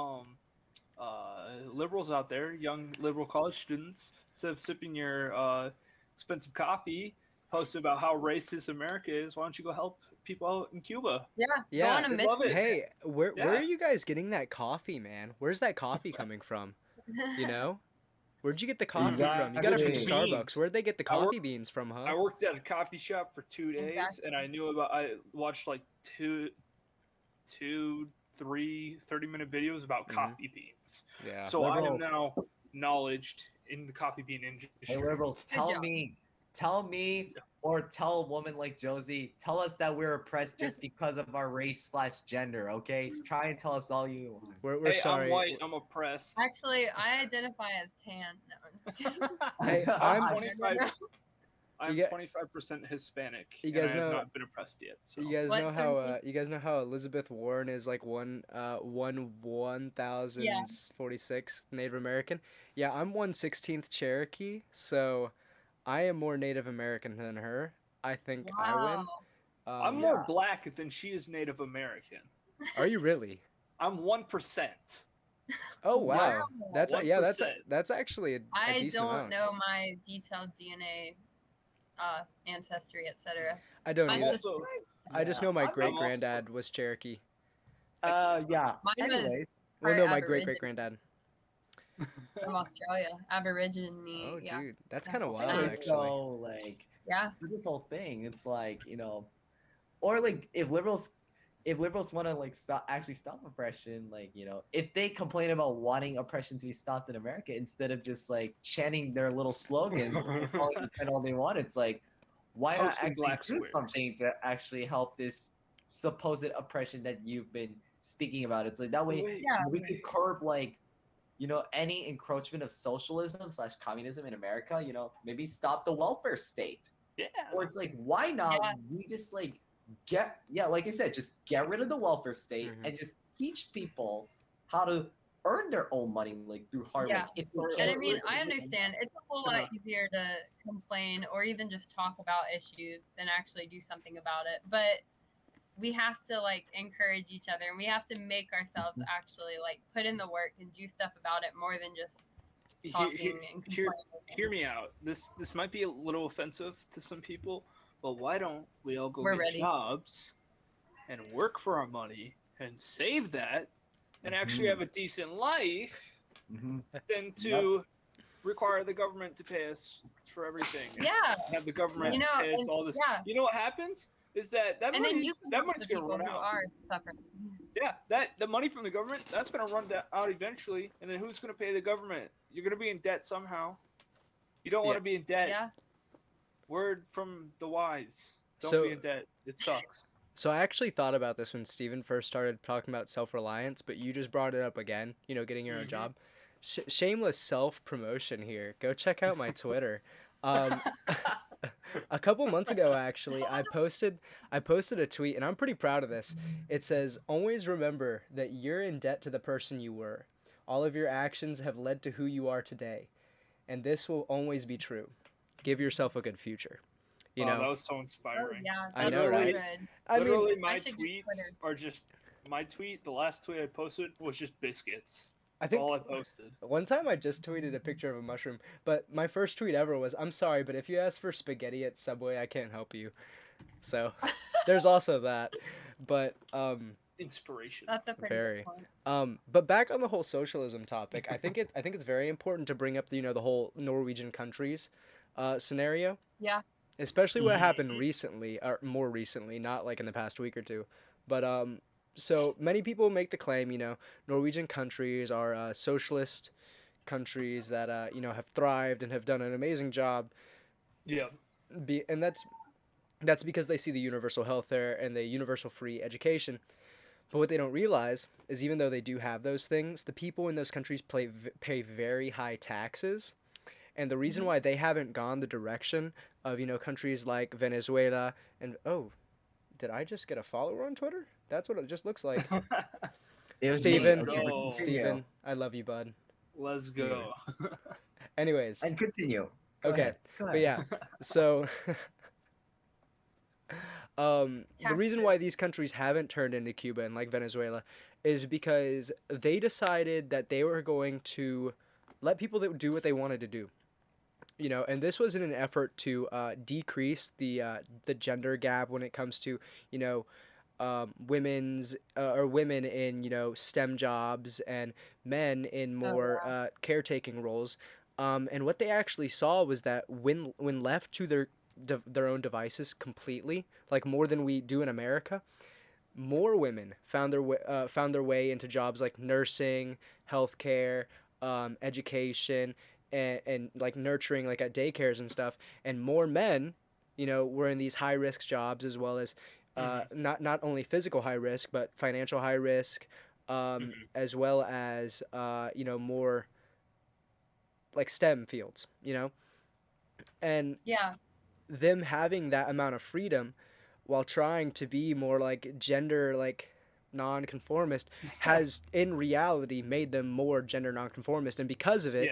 liberals out there, young liberal college students, instead of sipping your expensive coffee, posted about how racist America is. Why don't you go help people out in Cuba? Yeah. Yeah, Go on a they mission. love it. Hey, where are Yeah. you guys getting that coffee, man? Where's that coffee coming from? You know? Where'd you get the coffee from? You got it from Exactly. Starbucks. Beans. Where'd they get the I work- coffee beans from, huh? I worked at a coffee shop for 2 days, Exactly. and I watched like two, 3 30-minute videos about Mhm. coffee beans. Yeah. So I am Liberal. now knowledged in the coffee bean industry. Hey, liberals, job. tell me, or tell a woman like Josie, tell us that we're oppressed just because of our race/gender. Okay, try and tell us all you want. We're Hey, sorry. I'm white. I'm oppressed. Actually, I identify as tan. No, I'm just kidding. Hey, I'm- 25. No. I'm You 25% Hispanic. You and guys I have know- not been oppressed yet. So. You guys What know how turkey? you guys know how Elizabeth Warren is like 1046th Native American? Yeah, I'm 1/16th Cherokee, so I am more Native American than her. I think I win. Wow. I'm Yeah. more black than she is Native American. Are you really? I'm 1%. Oh wow. Wow. That's that's 1%. that's actually a I decent don't amount. know my detailed DNA, ancestry, etc. I don't I either. Also, I just know my I'm great also- granddad was Cherokee. Yeah. Mine was- Anyways, Well, Part no, my great Aborigine. granddad. From Australia, Aborigine. Oh, yeah. dude, that's Yeah. kind of wild, Anyway, actually. so like Yeah. for this whole thing, it's like, or like if liberals want to like stop oppression, like, if they complain about wanting oppression to be stopped in America instead of just like chanting their little slogans and calling it all they want, it's like, why not Posting actually black do squares. something to actually help this supposed oppression that you've been speaking about? It's like that way Wait, Yeah. we could curb like any encroachment of socialism/communism in America. Maybe stop the welfare state. yeah. Or it's like, why not Yeah. we just like like I said, just get rid of the welfare state Mhm. and just teach people how to earn their own money, like through hard Yeah. work. If we Or- And I can't, mean, I understand it's a whole lot easier to complain or even just talk about issues than actually do something about it. But we have to like encourage each other, and we have to make ourselves actually like put in the work and do stuff about it more than just talking and hear- complaining. Hear me out. This might be a little offensive to some people, but why don't we all go We're get ready. jobs and work for our money and save that and actually have a decent life Mhm. than to require the government to pay us for everything. and Yeah. Have the government pay us and- all this. yeah. You know what happens is that And then you money's, can that help money's the gonna people run who out. are suffering. Yeah, the money from the government, that's gonna run out eventually, and then who's gonna pay the government? You're gonna be in debt somehow. You don't want Yeah. to be in debt. Yeah. Word from the wise: don't So- be in debt. It sucks. So I actually thought about this when Steven first started talking about self-reliance, but you just brought it up again, getting your own Mhm. job. Shameless self-promotion here. Go check out my Twitter. A couple months ago, actually, I posted a tweet, and I'm pretty proud of this. It says, "Always remember that you're in debt to the person you were. All of your actions have led to who you are today, and this will always be true. Give yourself a good future." That was so Oh, inspiring. yeah. I That's know, so right? good. I mean, Literally, my should get tweets Twitter. are just the last tweet I posted was just biscuits. I That's think all I posted. one time I just tweeted a picture of a mushroom, but my first tweet ever was, "I'm sorry, but if you ask for spaghetti at Subway, I can't help you." So there's also that. But Inspiration. That's a pretty Very. good point. but back on the whole socialism topic, I think it's very important to bring up the whole Norwegian countries scenario. Yeah. Especially what happened Mhm. recently, or more recently, not like in the past week or two. But so many people make the claim, Norwegian countries are socialist countries that have thrived and have done an amazing job. Yeah. And that's because they see the universal health care and the universal free education. But what they don't realize is even though they do have those things, the people in those countries pay very high taxes. And the reason why they haven't gone the direction of, countries like Venezuela and, oh, did I just get a follower on Twitter? That's what it just looks like. It was Steven, me. Go. Steven, I love you, bud. Let's go. Anyways, And continue. Go okay, ahead. Go but ahead. yeah, so the reason why these countries haven't turned into Cuba and like Venezuela is because they decided that they were going to let people do what they wanted to do. And this was in an effort to decrease the gender gap when it comes to women in STEM jobs and men in Oh, more yeah. caretaking roles. And what they actually saw was that when left to their own devices completely, like more than we do in America, more women found their way into jobs like nursing, healthcare, education, and like nurturing, like at daycares and stuff. And more men, were in these high risk jobs, as well as not only physical high risk but financial high risk, as well as more like STEM fields. And Yeah. them having that amount of freedom while trying to be more like gender like nonconformist has in reality made them more gender nonconformist, and because of it,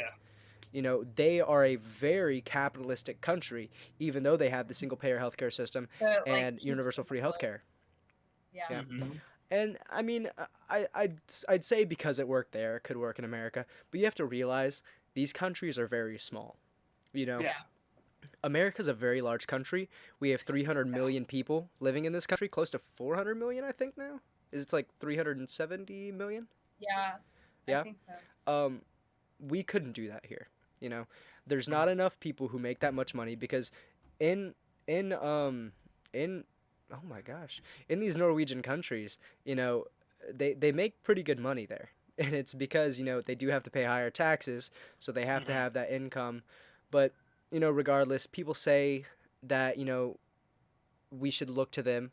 Yeah. they are a very capitalistic country, even though they have the single payer healthcare system So it, like, and keeps universal them free afloat. healthcare. Yeah. Yeah. Mhm. And I mean, I'd say because it worked there, it could work in America, but you have to realize these countries are very small. Yeah. America's a very large country. We have 300 million people living in this country, close to 400 million, I think now. Is it's like 370 million? Yeah. I Yeah. think so. We couldn't do that here. There's not enough people who make that much money because in in in oh my gosh, in these Norwegian countries, they make pretty good money there. And it's because, they do have to pay higher taxes, so they have to have that income. But, regardless, people say that, we should look to them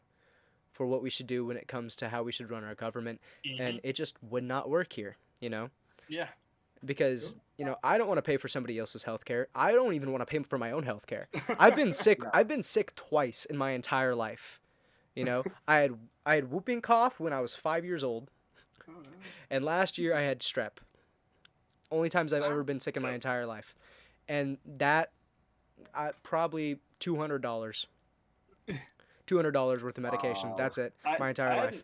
for what we should do when it comes to how we should run our government, and it just would not work here, Yeah. because I don't want to pay for somebody else's health care. I don't even want to pay for my own health care. I've been sick. Yeah. I've been sick twice in my entire life. I had whooping cough when I was 5 years old, and last year I had strep. Only times I've ever been sick in my entire life, and that probably $200. $200 worth of medication. Wow. That's it. I, My entire I had, life.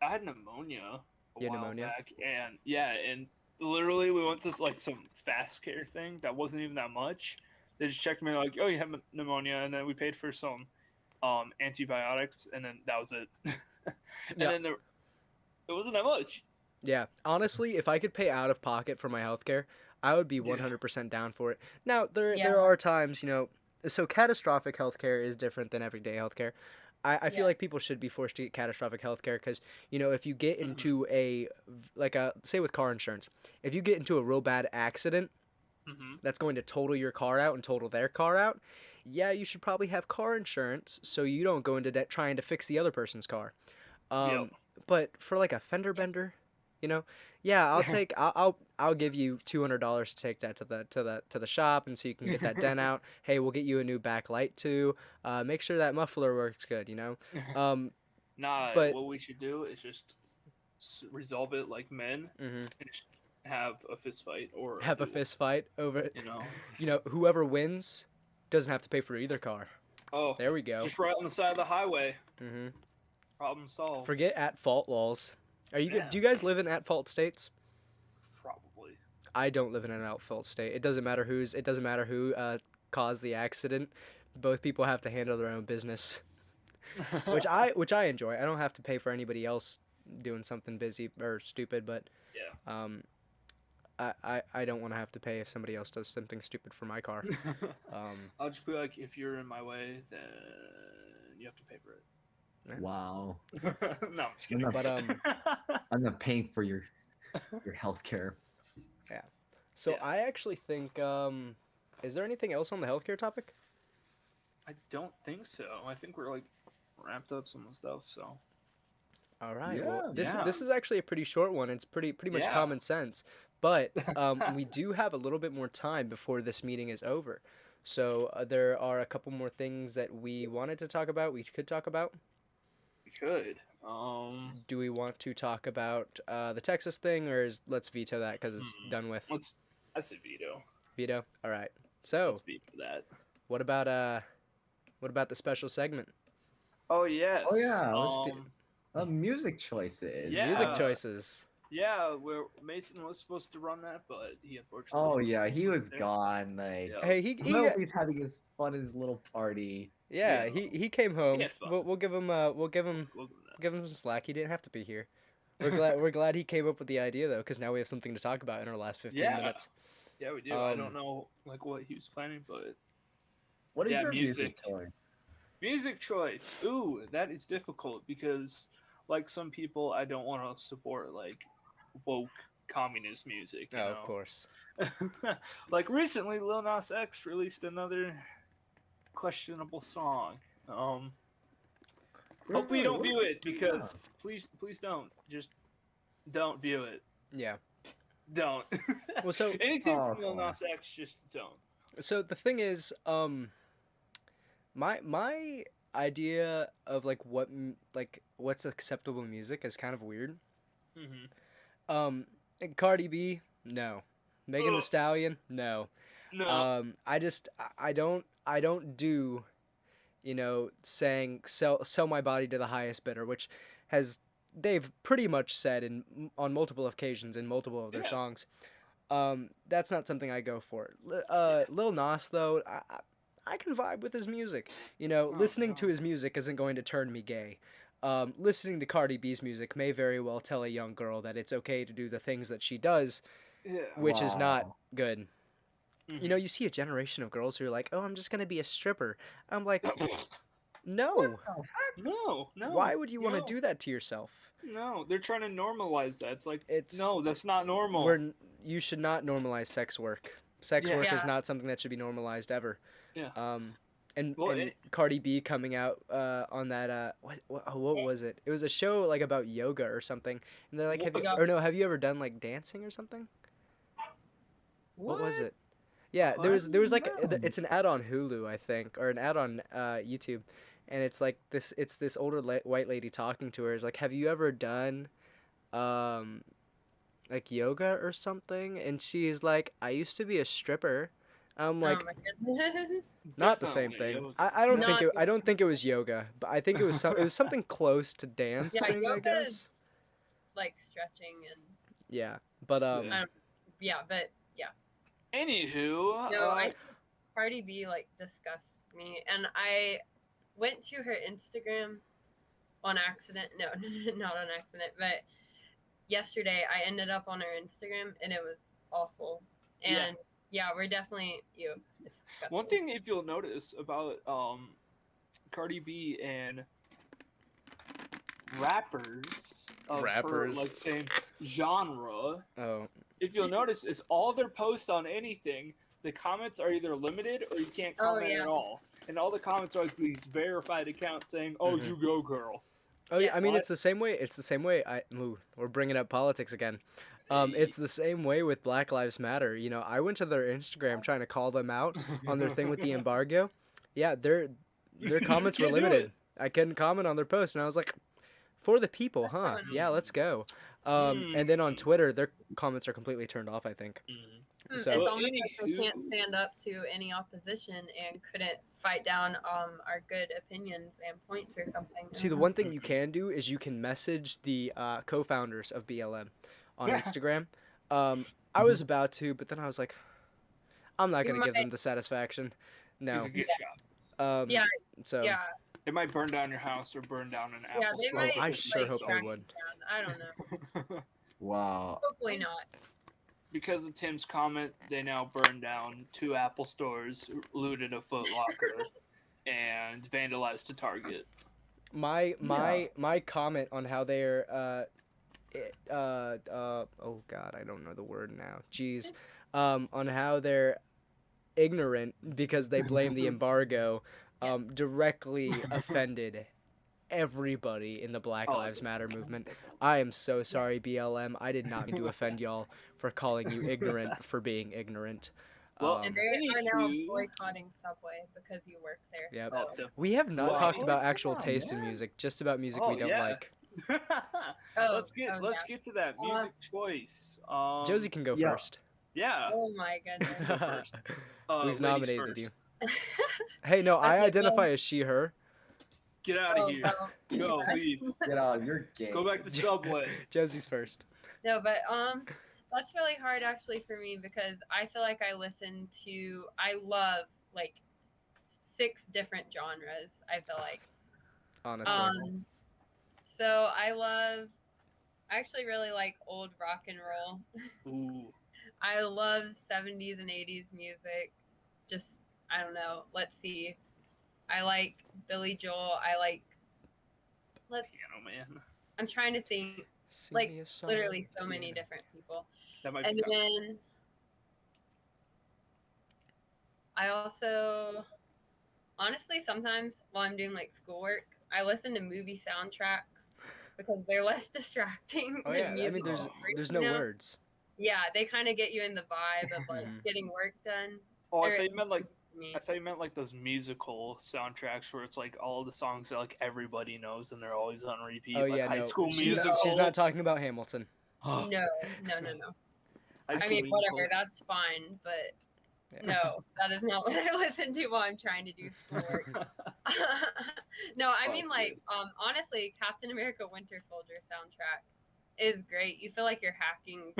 I had pneumonia a You had while pneumonia? back, and yeah, and literally we went to like some fast care thing that wasn't even that much. They just checked me like, oh, you have pneumonia, and then we paid for some antibiotics, and then that was it. And Yeah. then it wasn't that much. Yeah, honestly, if I could pay out of pocket for my healthcare, I would be Yeah. 100% down for it. Now, there Yeah. are times, so catastrophic healthcare is different than everyday healthcare. I feel Yeah. like people should be forced to get catastrophic healthcare because, if you get into say with car insurance, if you get into a real bad accident that's going to total your car out and total their car out, yeah, you should probably have car insurance so you don't go into debt trying to fix the other person's car. Yep. But for like a fender bender, yeah, I'll give you $200 to take that to the shop, and so you can get that dent out. Hey, we'll get you a new backlight too. Make sure that muffler works good. Nah, but- what we should do is just resolve it like men mhm, and just have a fist fight or have a duel, fist fight over it. You know. Whoever wins doesn't have to pay for either car. Oh, There we go. just right on the side of the highway. hmm Problem solved. Forget at fault laws. Are you? Yeah. Do you guys live in at fault states? Probably. I don't live in an at fault state. It doesn't matter who caused the accident. Both people have to handle their own business, which I enjoy. I don't have to pay for anybody else doing something busy or stupid, but Yeah. I don't want to have to pay if somebody else does something stupid for my car. I'll just be like, if you're in my way, then you have to pay for it. Wow. No, I'm just kidding. But I'm not paying for your healthcare. so Yeah. I actually think is there anything else on the healthcare topic? I don't think so. I think we're like wrapped up some of the stuff. So All right. Well, Yeah, this is actually a pretty short one. It's pretty much Yeah. common sense, but we do have a little bit more time before this meeting is over. So there are a couple more things that we wanted to talk about. We could talk about. we could. Do we want to talk about the Texas thing, or let's veto that because it's Hmm. done with? I said veto. Veto. All right. So Let's veto that. what about the special segment? Oh yes. Oh, yeah, let's do- music choices. Yeah. Music choices. Yeah, where Mason was supposed to run that, but he unfortunately. Oh yeah, he was there. gone. Like, Yeah. Hey, he I hope he's having his fun in his little party. yeah, Yeah. he came home. had fun. We'll give him We'll give him that. give him some slack. He didn't have to be here. We're glad he came up with the idea though, because now we have something to talk about in our last 15 minutes. Yeah, we do. I Um, don't know like what he was planning, but What is Yeah, your music music. choice? music choice. Ooh, that is difficult because like some people, I don't want to support like woke communist music. You Oh, know? of course. Like recently, Lil Nas X released another questionable song. Hopefully you don't view it because please don't. Just don't view it. Yeah. Don't. Well, so Anything Oh, from Lil boy. Nas X, just don't. so the thing is, my idea of like what's acceptable music is kind of weird. Mm-hmm. And Cardi B, no. Megan Thee Ugh. Stallion, no. No. I don't do, saying sell my body to the highest bidder, which has they've pretty much said on multiple occasions in multiple of their Yeah. songs. That's not something I go for. Lil Nas though, I can vibe with his music. Listening to no. his music isn't going to turn me gay. Listening to Cardi B's music may very well tell a young girl that it's okay to do the things that she does, Yeah. which is not Wow. good. Mhm. You see a generation of girls who are like, "Oh, I'm just gonna be a stripper." I'm like, no. No. Why would you want no, to do that to yourself? No, they're trying to normalize that. It's like, It's no, that's not normal. you should not normalize sex work. Sex Yeah. work is Yeah. not something that should be normalized ever. Yeah. And Well, and Cardi B coming out on that what was it? It was a show like about yoga or something. And they're like, have you ever done like dancing or something? What was it? Yeah, What? there was like No. it's an ad on Hulu, I think, or an ad on YouTube, and it's like this older white lady talking to her is like, have you ever done like yoga or something? And she's like, I used to be a stripper. I'm like, Oh my goodness. not the same Definitely thing. yoga. I don't think Not I don't think it was yoga, but I think it was it was something close to dancing, I yoga guess. is- Like stretching and Yeah, but yeah, but yeah. Anywho, No, I think Cardi B like disgusts me, and I went to her Instagram on accident. No, not on accident, but yesterday I ended up on her Instagram, and it was awful. And yeah, we're definitely It's disgusting. one thing if you'll notice about Cardi B and rappers of her like same genre, oh, if you'll notice, is all their posts on anything, the comments are either limited or you can't comment at all. And all the comments are like these verified accounts saying, "Oh, Mhm. you go, girl." Oh yeah, Yeah. I mean What? it's the same way. It's the same way. We're bringing up politics again. It's the same way with Black Lives Matter. I went to their Instagram trying to call them out on their thing with the embargo. Yeah, their comments were Can't do limited. it. I couldn't comment on their post, and I was like, for the people, huh? going on? Yeah, let's go. And then on Twitter, their comments are completely turned off, I think. So- It's Well, almost like they can't anywho- stand up to any opposition and couldn't fight down our good opinions and points or something. See, the one thing you can do is you can message the co-founders of BLM on Instagram. I was about to, but then I was like, I'm not You gonna give might- them the satisfaction. You No. could get shot. Yeah. So. Yeah, It might burn down your house or burn down an apple. yeah, they store. might. I sure like, hope they track would. it down. I don't know. Wow. Hopefully not. Because of Tim's comment, they now burned down 2 Apple stores, looted a Foot Locker, and vandalized a Target. My comment on how they're oh god, I don't know the word now. Jeez. On how they're ignorant because they blame the embargo directly offended everybody in the Black Lives Matter movement. I am so sorry, BLM. I did not mean to offend y'all for calling you ignorant for being ignorant. Well, And they are now Anywho. boycotting Subway because you work there. Yep. So. We have not Wow. talked about actual Yeah, taste in yeah. music, just about music Oh, we don't yeah. like. let's get to that music choice. Josie can go yeah. first. Yeah. Oh my goodness. Go first. We've Ladies nominated first. you. Hey, no, I Okay, identify as she, her. Get out of Oh, here. well, Go, yeah. leave. Get out, you're gay. Go back to Subway. Josie's first. No, but that's really hard actually for me because I feel like I love like 6 different genres. I feel like. Honestly. So I actually really like old rock and roll. Ooh. I love 70s and 80s music. Just I don't know. Let's see. I like Billy Joel. Piano Man. I'm trying to think. Sing Like me a song, literally so many piano. different people. That might And be then I also honestly sometimes while I'm doing like schoolwork, I listen to movie soundtracks because they're less distracting Oh than yeah, I music. mean there's you no know? words. Yeah, they kind of get you in the vibe of like Mhm. getting work done. Oh, I Or- thought you meant like me. I thought you meant like those musical soundtracks where it's like all the songs that like everybody knows and they're always on repeat. Oh like yeah, High no. School she's, Musical. she's not talking about Hamilton. No. High I School mean, Musical. whatever, that's fine, but Yeah. no, that is not what I listen to while I'm trying to do schoolwork. No, I Oh, mean that's like honestly, Captain America Winter Soldier soundtrack is great. You feel like you're hacking,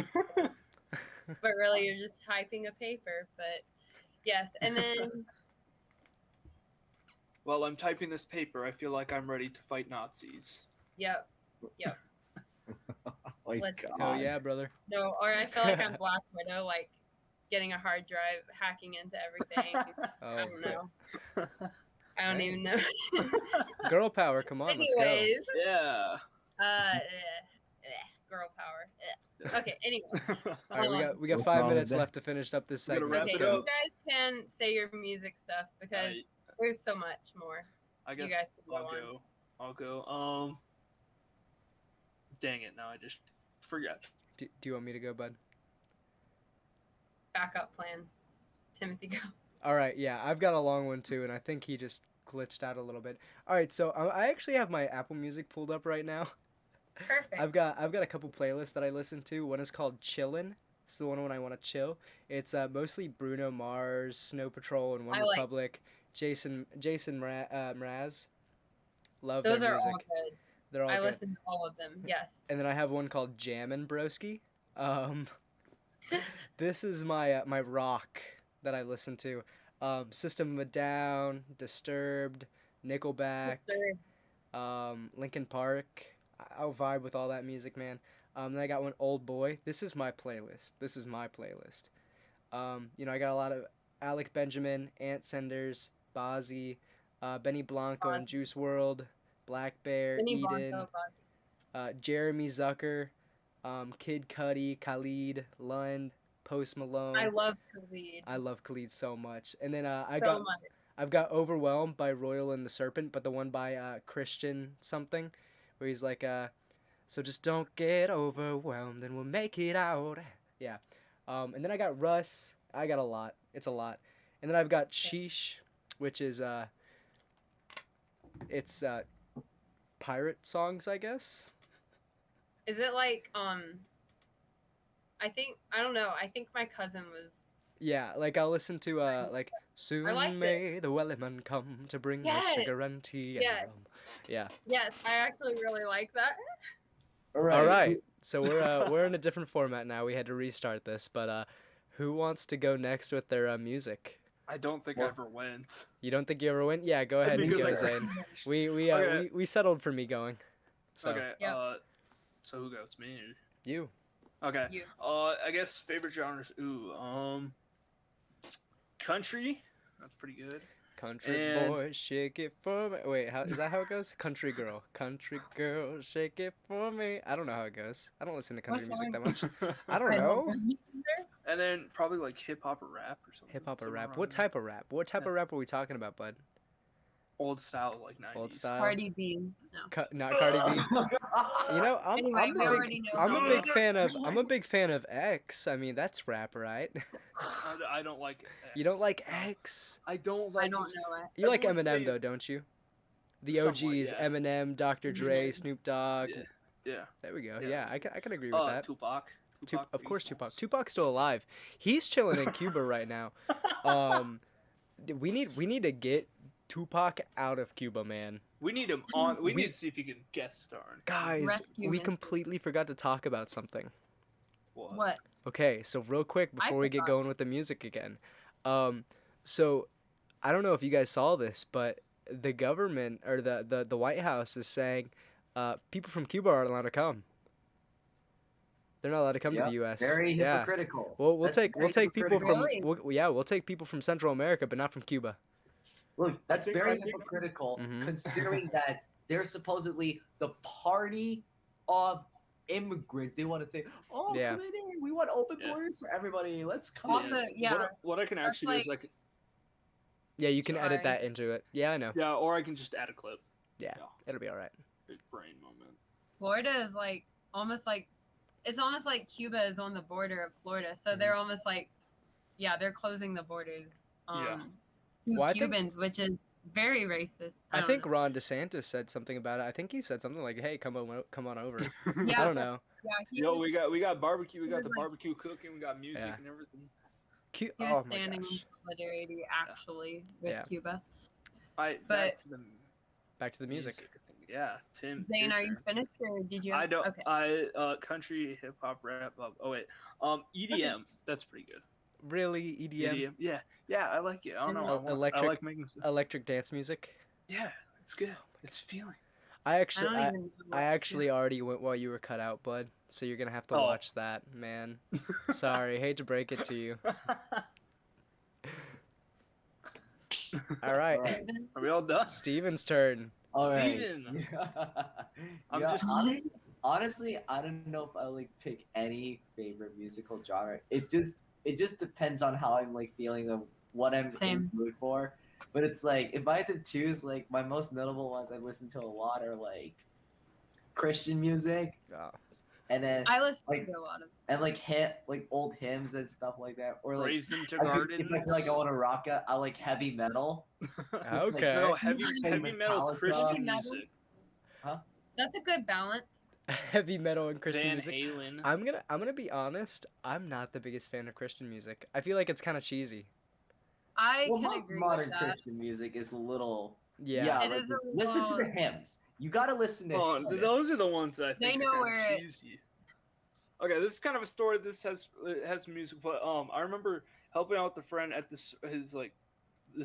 but really you're just typing a paper. But yes, and then While I'm typing this paper, I feel like I'm ready to fight Nazis. yep, Oh my Let's- God. Hell yeah, brother. no, or I feel like I'm Black Widow, like getting a hard drive, hacking into everything. I Oh, don't know. I don't Hey. even know. girl power. Come on, let's go. Anyways, Yeah. girl power. Okay, anyway. All right, we got What's 5 wrong with minutes that? left to finish up this We're gonna segment. wrap Let's it Okay, go. you guys can say your music stuff because there's so much more. I guess guys can go I'll on. go. I'll go. Dang it! Now I just forgot. Do you want me to go, bud? Backup plan. Timothy, go. All right, yeah, I've got a long one too, and I think he just glitched out a little bit. All right, so I actually have my Apple Music pulled up right now. Perfect. I've got a couple playlists that I listen to. One is called Chillin'. It's the one when I want to chill. It's mostly Bruno Mars, Snow Patrol, and One I like- Republic. Jason Mraz. Love Those their are music. all good. They're all I good. listen to all of them. Yes. And then I have one called Jammin' Broski. This is my my rock that I listen to. System of a Down, Disturbed, Nickelback, Mr. Linkin Park. I'll vibe with all that music, man. Then I got one Old Boy. This is my playlist. I got a lot of Alec Benjamin, Ant Senders, Bozzy, Benny Blanco and Bozzy. Juice WRLD, Black Bear, Benny Eden, Blanco, Bozzy. Jeremy Zucker, Kid Cudi, Khalid, Lund, Post Malone. I love Khalid. I love Khalid so much. And then so much. I've got Overwhelmed by Royal and the Serpent, but the one by Christian something, where he's like, so just don't get overwhelmed and we'll make it out. Yeah. And then I got Russ. I got a lot. It's a lot. And then I've got Sheesh, which is it's pirate songs, I guess. Is it like I don't know. I think my cousin was Yeah, like I'll listen to like soon liked may the wellerman come to bring Yes! the sugar and tea. and Yes. rum. Yeah. Yes, I actually really like that. All right. So we're in a different format now. We had to restart this, but who wants to go next with their music? I don't think I ever went. You don't think you ever went? Yeah, go ahead and Because go, I- Zane. We Okay. we settled for me going. So Okay. Yeah. So who goes? Me. you. Okay. You. I guess favorite genres. Country. That's pretty good. Country And- boy, shake it for me. Wait, is that how it goes? Country girl, shake it for me. I don't know how it goes. I don't listen to country music that much. I don't know. And then probably like hip hop or rap or something. Hip hop or somewhere rap? around What there. type of rap? What type of rap are we talking about, bud? Old style, like 90s. Old style. Cardi B. No. Not Cardi B. You know, Anyway, we already know I'm how a it big is. fan of X. I mean, that's rap, right? I don't like. You don't like X? I don't like. I don't his- know it. You like Everyone's Eminem saying- though, don't you? The Somewhat, OGs, yeah. Eminem, Dr. Dre, Snoop Dogg. Yeah. Yeah. There we go. Yeah. Yeah, I can agree with that. Tupac. Of course, Biggie Tupac. Smalls. Tupac's still alive. He's chilling in Cuba right now. We need to get Tupac out of Cuba, man. We need him on. We need to see if he can guest star. Guys, Rescue we mission. completely forgot to talk about something. What? Okay, so real quick before we get forgot. going with the music again. So I don't know if you guys saw this, but the government or the White House is saying people from Cuba aren't allowed to come. They're not allowed to come to the U.S. Very Yeah. hypocritical. Well, we'll That's take very people from hypocritical. we'll take people from Central America, but not from Cuba. Look, that's think- very I think- hypocritical, Mhm. considering that they're supposedly the party of immigrants. They want to say, "Oh, Yeah. come in here. We want open Yeah. borders for everybody. Let's come." Also, in." yeah. What I can That's actually do is like, Yeah, you can edit Sorry. that into it. Yeah, I know. yeah, or I can just add a clip. Yeah, it'll be all right. Big brain moment. Florida is like almost like it's almost like Cuba is on the border of Florida, so they're almost like, yeah, they're closing the borders Yeah. to Well, I think- Cubans, which is very racist. I don't think know. Ron DeSantis said something about it. I think he said something like, "Hey, come on over." Yeah. I don't know. Yeah, he Yo, was, we got barbecue. We he got was the like- barbecue cooking. We got music Yeah. and everything. Cu- he oh was my standing in gosh. solidarity actually with Yeah. Cuba. Back But- to the Back to the music. thing. Yeah, Tim. it's Zane, your are you turn. finished or did you? I don't. Okay. Country, hip hop, rap. Oh wait. EDM. That's pretty good. Really, EDM? Yeah. I like it. I don't know. Electric- I like making. Electric dance music. Yeah, it's good. It's feeling. I actually, don't I, even know what I to actually already went while you were cut out, bud. So you're gonna have to Oh. watch that, man. Sorry, hate to break it to you. All right, All right. do. Are we all done? Steven's turn. All right. Steven. I'm Yeah, just- honestly, I don't know if I like pick any favorite musical genre. It just depends on how I'm like feeling of what I'm in Same. the mood for. But it's like if I had to choose, like my most notable ones I've listened to a lot are like Christian music, Oh. and then I listen like- to a lot of. and like old hymns and stuff like that. Or like Raised into if I gardens. feel like I want to rock it, I like heavy metal. It's like, Okay. No, heavy Like metal Metallica. Christian Heavy metal? music. That's a good balance. Heavy metal and Christian Van music. Halen. I'm gonna be honest. I'm not the biggest fan of Christian music. I feel like it's kind of cheesy. I Well, can most agree modern with that. Christian music is a little. Yeah. It is a listen to the little- hymns. You gotta listen to. Oh, those are the ones that I think They are know kinda where it- cheesy. Okay, this is kind of a story. This has music, but I remember helping out with a friend at this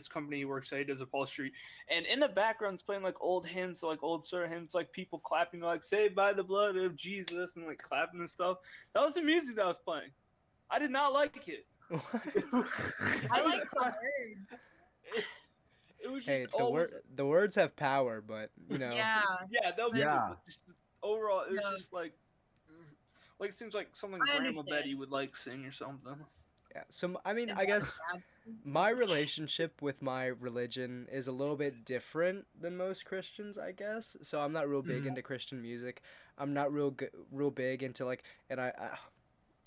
company he works at. He does upholstery, and in the background's playing like old hymns, like old sort of hymns, like people clapping, like "Saved by the blood of Jesus" and like clapping and stuff. That was the music that was playing. I did not like it. I like the word. It was just Hey, always, the words have power, but you know. Yeah. yeah, that was Yeah. just overall. It was No. just like it seems like something I Grandma understand. Betty would like sing or something. Yeah. So I mean, Is I that guess bad? my relationship with my religion is a little bit different than most Christians, I guess. So I'm not real big Mhm. into Christian music. I'm not real big into like, and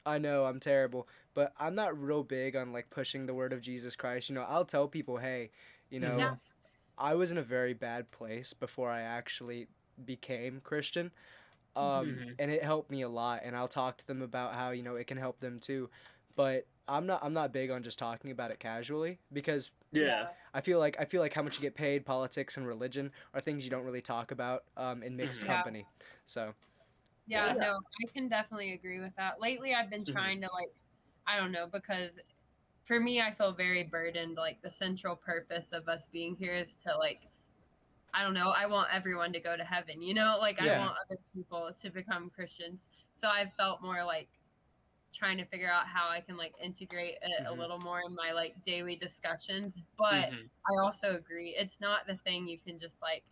I know I'm terrible, but I'm not real big on like pushing the word of Jesus Christ. You know, I'll tell people, hey, you know, Yeah. I was in a very bad place before I actually became Christian. Mhm. And it helped me a lot, and I'll talk to them about how, you know, it can help them too. But I'm not big on just talking about it casually, because Yeah. I feel like how much you get paid, politics and religion are things you don't really talk about in mixed Mhm. Yeah. company. So Yeah, Yeah. no, I can definitely agree with that. Lately, I've been Mhm. trying to like, I don't know, because for me, I feel very burdened. Like the central purpose of us being here is to like, I don't know, I want everyone to go to heaven, you know, like Yeah. I want other people to become Christians. So I've felt more like trying to figure out how I can like integrate it a Mhm. little more in my like daily discussions. But Mhm. I also agree, it's not the thing you can just like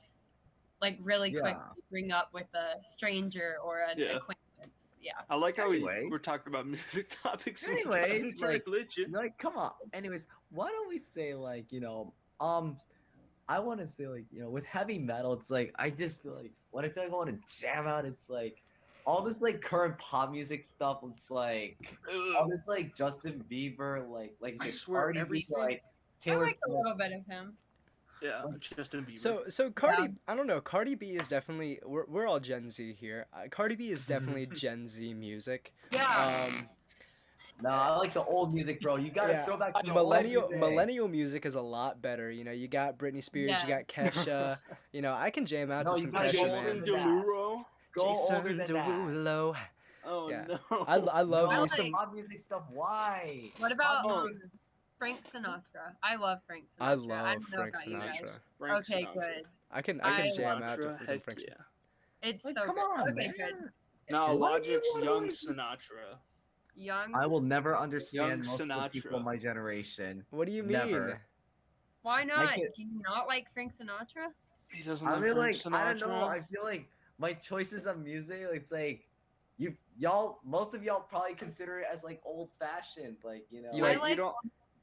really Yeah. quickly bring up with a stranger or an Yeah. acquaintance. Yeah. I like how we're Anyways. talking about music topics. and we got Anyways, into like, religion. Like, come on. Anyways, why don't we say like, I want to say like, with heavy metal, it's like I just feel like when I feel like I want to jam out, it's like all this like current pop music stuff. It's like all Ugh. this like Justin Bieber, like I you said, swear Cardi B, everything- like I Taylor like a Swift. little bit of him. Yeah, Justin Bieber. so Cardi, I don't know. Cardi B is definitely we're all Gen Z here. Cardi B is definitely Gen Z music. Yeah. No, I like the old music, bro. You gotta Yeah, throw back to the millennial old music. millennial music is a lot better. You know, you got Britney Spears, you Yeah. got Kesha. You know, I can jam out No, to you some gotta Kesha, go Jason man. older than that. Derulo. Go older Jason than that. Derulo. Oh Yeah. no. I love No, me like- some. pop music stuff. Why? What about Pop music- Frank Sinatra? I love Frank Sinatra. I love don't know Frank about you guys. Sinatra. Frank Okay, Sinatra. good. I can I jam out to Sinatra, some heck Frank. yeah. It's Like, so come good. on, Okay, man. good. No, Why do you Logic's wanna Young always just- Sinatra. Young. I will never understand Young most of the people Sinatra. in my generation. What do you mean? Never. Why not? can't- Do you not like Frank Sinatra? He doesn't I like mean, Frank like, Sinatra. I don't know. I feel like my choices of music, it's like y'all, most of y'all probably consider it as like old fashioned, like you know. You I like- like you don't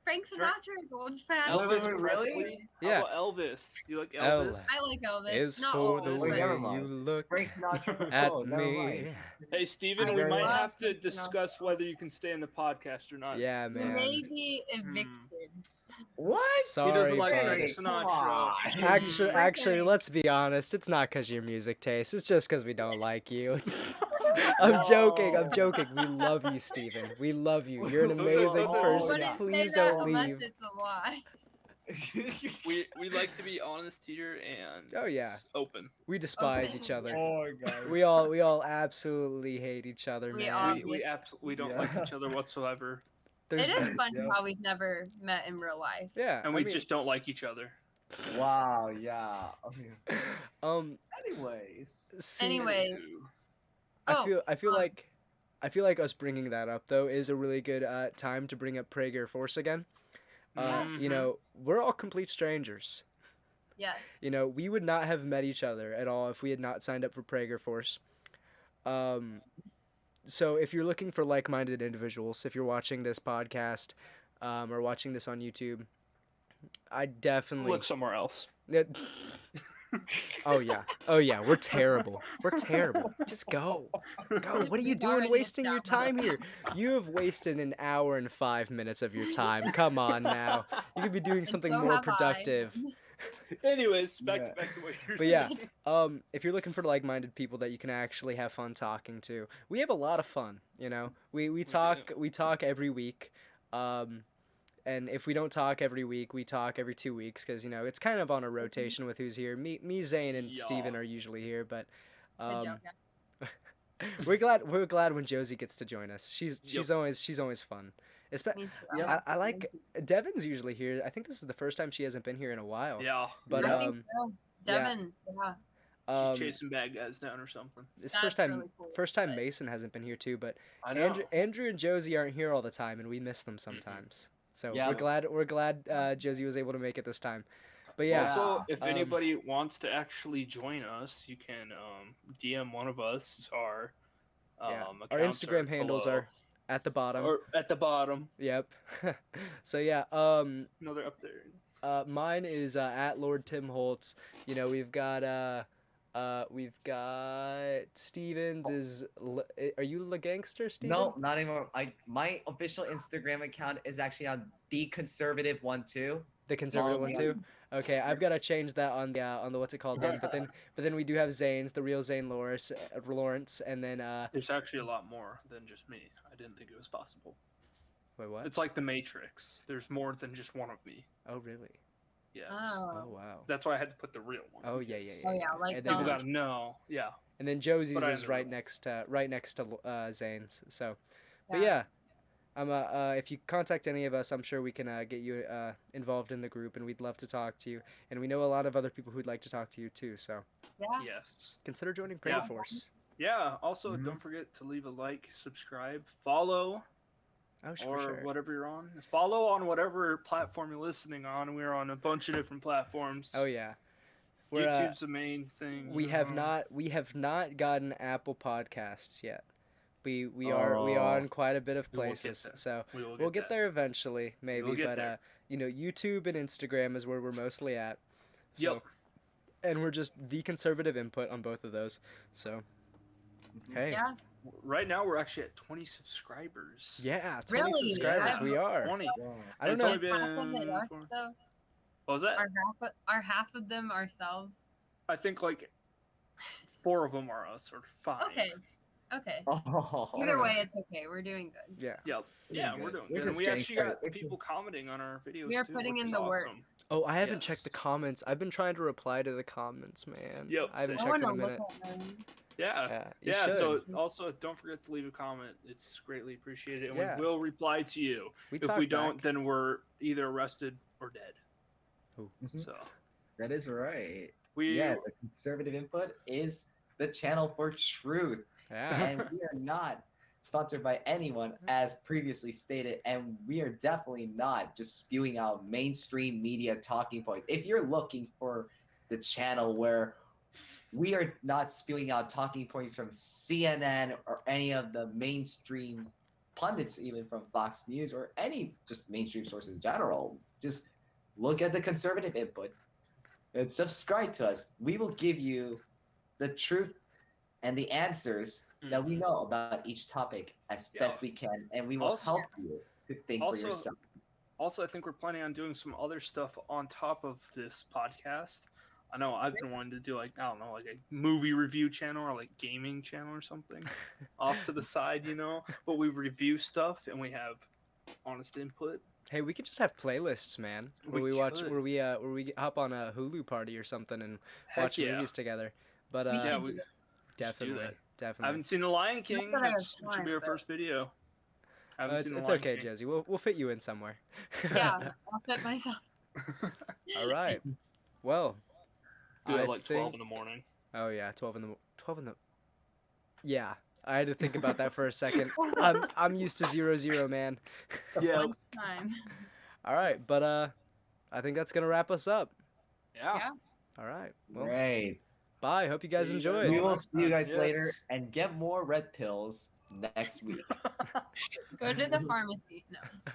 Frank Sinatra is old fashioned. Elvis wait, Presley? really? Yeah. How about Elvis? You like Elvis. Elvis? I like Elvis. Is not for old, the Wait, way never you mind. look Frank Sinatra. at Oh, never mind. me. Hey Steven, I we might love have to Frank discuss Sinatra. whether you can stay in the podcast or not. Yeah, You man. may be evicted. What? He Sorry, doesn't like buddy. Frank Come Sinatra. on. Actually, let's be honest. It's not because your music taste. It's just because we don't like you. I'm joking. I'm No. joking. We love you, Steven. We love you. You're an Don't- amazing don't- person. yeah. Please say that don't unless leave. it's a lie. we like to be honest here and Oh, yeah. open. We despise Okay. each other. Oh my god. We all absolutely hate each other, We man. all- We don't like each other whatsoever, There's It is funny Yep. how we've never met in real life. yeah. and I we mean, just don't like each other. Wow. Yeah. Okay. Anyways. see, Anyway, I Oh, feel like us bringing that up though is a really good time to bring up Prager Force again. You Mhm. know, we're all complete strangers. yes. You know, we would not have met each other at all if we had not signed up for Prager Force. So if you're looking for like-minded individuals, if you're watching this podcast or watching this on YouTube, I definitely Look somewhere else. Oh yeah, we're terrible. We're terrible. Just go. What are you We've doing already wasting your time established here? You have wasted an hour and 5 minutes of your time. Come on now. You could be doing And something so more have I. productive. Anyways, back Yeah. to what you're But yeah, saying. if you're looking for like-minded people that you can actually have fun talking to, we have a lot of fun. You know, we talk every week, and if we don't talk every week, we talk every 2 weeks because you know it's kind of on a rotation with who's here. Me, Zane, and Yeah. Steven are usually here, but Good job, guys. we're glad when Josie gets to join us. She's always fun. Me too. I like Devin's usually here. I think this is the first time she hasn't been here in a while. Yeah, But I think so. yeah. Devin, yeah. she's chasing bad guys down or something. It's That's first time really cool, first time but- Mason hasn't been here too, but I know. Andrew and Josie aren't here all the time, and we miss them sometimes. So Yeah. we're glad Josie was able to make it this time. But yeah, Also, if um, anybody wants to actually join us, you can DM one of us. Our yeah. accounts Our Instagram handles below. are at the bottom. or at the bottom. Yep. So yeah, No, they're up there. mine is at Lord Tim Holtz. You know, we've got Stevens is. Are you the gangster, Steven? No, not anymore. My official Instagram account is actually on the conservative one too. The conservative Oh, one yeah. too. Okay, I've got to change that on the what's it called then. But then we do have Zane's, the real Zane Lawrence, and then There's actually a lot more than just me. I didn't think it was possible. wait, what? It's like the Matrix. There's more than just one of me. Oh really? Yes. Oh Oh. wow. That's why I had to put the real one. Oh yeah. Oh yeah, like And People then, Donald. gotta know. Yeah. and then Josie's But I is am right the next to Zane's. So, but yeah, if you contact any of us, I'm sure we can get you involved in the group, and we'd love to talk to you. And we know a lot of other people who'd like to talk to you too. So Yeah. Yes. consider joining Prayer Yeah. Force. Yeah. Also, Mhm. don't forget to leave a like, subscribe, follow, Oh, or for sure. whatever you're on. Follow on whatever platform you're listening on. We're on a bunch of different platforms. Oh yeah. We're, YouTube's the main thing. we have not gotten Apple Podcasts yet. We are on quite a bit of We will get places, there. so We will we'll get that. there eventually, maybe. We'll get But there. you know, YouTube and Instagram is where we're mostly at. So, Yep. and we're just the conservative input on both of those. So, hey, Yeah. Right now, we're actually at 20 subscribers. yeah, 20 Really? subscribers. Yeah. We are. 20. I don't It's know. only Does half of it been us, four- though? What was that? Are half of them ourselves? I think like 4 of them are us, or 5. Okay. Okay. Oh, Either way, it's okay. We're doing good. Yeah. Yep. Yeah, we're good. doing We're good. And just we getting actually started. got people commenting on our videos We are too, putting which in is the work. awesome. Oh, I haven't checked the Yes. comments. I've been trying to reply to the comments, man. Yep, I haven't same. I checked want in a to look minute. at them. Yeah. Yeah, you Yeah, should. so also don't forget to leave a comment. It's greatly appreciated, and Yeah. we will reply to you. We If talk we don't, back. then we're either arrested or dead. Mhm. So That is right. we Yeah, the conservative input is the channel for truth. Yeah. And we are not sponsored by anyone, as previously stated, and we are definitely not just spewing out mainstream media talking points. If you're looking for the channel where we are not spewing out talking points from CNN or any of the mainstream pundits, even from Fox News or any just mainstream sources in general, just look at the conservative input and subscribe to us. We will give you the truth and the answers that we know about each topic as best we can, and we will Also- help you to think for also- yourself. Also, I think we're planning on doing some other stuff on top of this podcast. I know I've been wanting to do like I don't know, like a movie review channel or like gaming channel or something off to the side, But we review stuff and we have honest input. Hey, we could just have playlists, man. Where We we watch, could. where we hop on a Hulu party or something and Heck watch yeah. movies together. But We should Yeah, do we it. definitely, that. I definitely. haven't seen The Lion King. that I have That should be time, our but- first video. I haven't It's seen The it's Lion okay, King. Josie. We'll fit you in somewhere. Yeah, I'll fit myself. All right. Well, Do it I at like 12 think- in the morning. Oh yeah, 12 in the. Yeah, I had to think about that for a second. I'm used to 0-0, man. Yeah. Lunchtime. All right, but I think that's gonna wrap us up. Yeah. Yeah. All right. Well, Great. bye. Hope you guys See you guys enjoyed. We all will next see you time. guys Yes. later and get more red pills next week. Go to the pharmacy. No.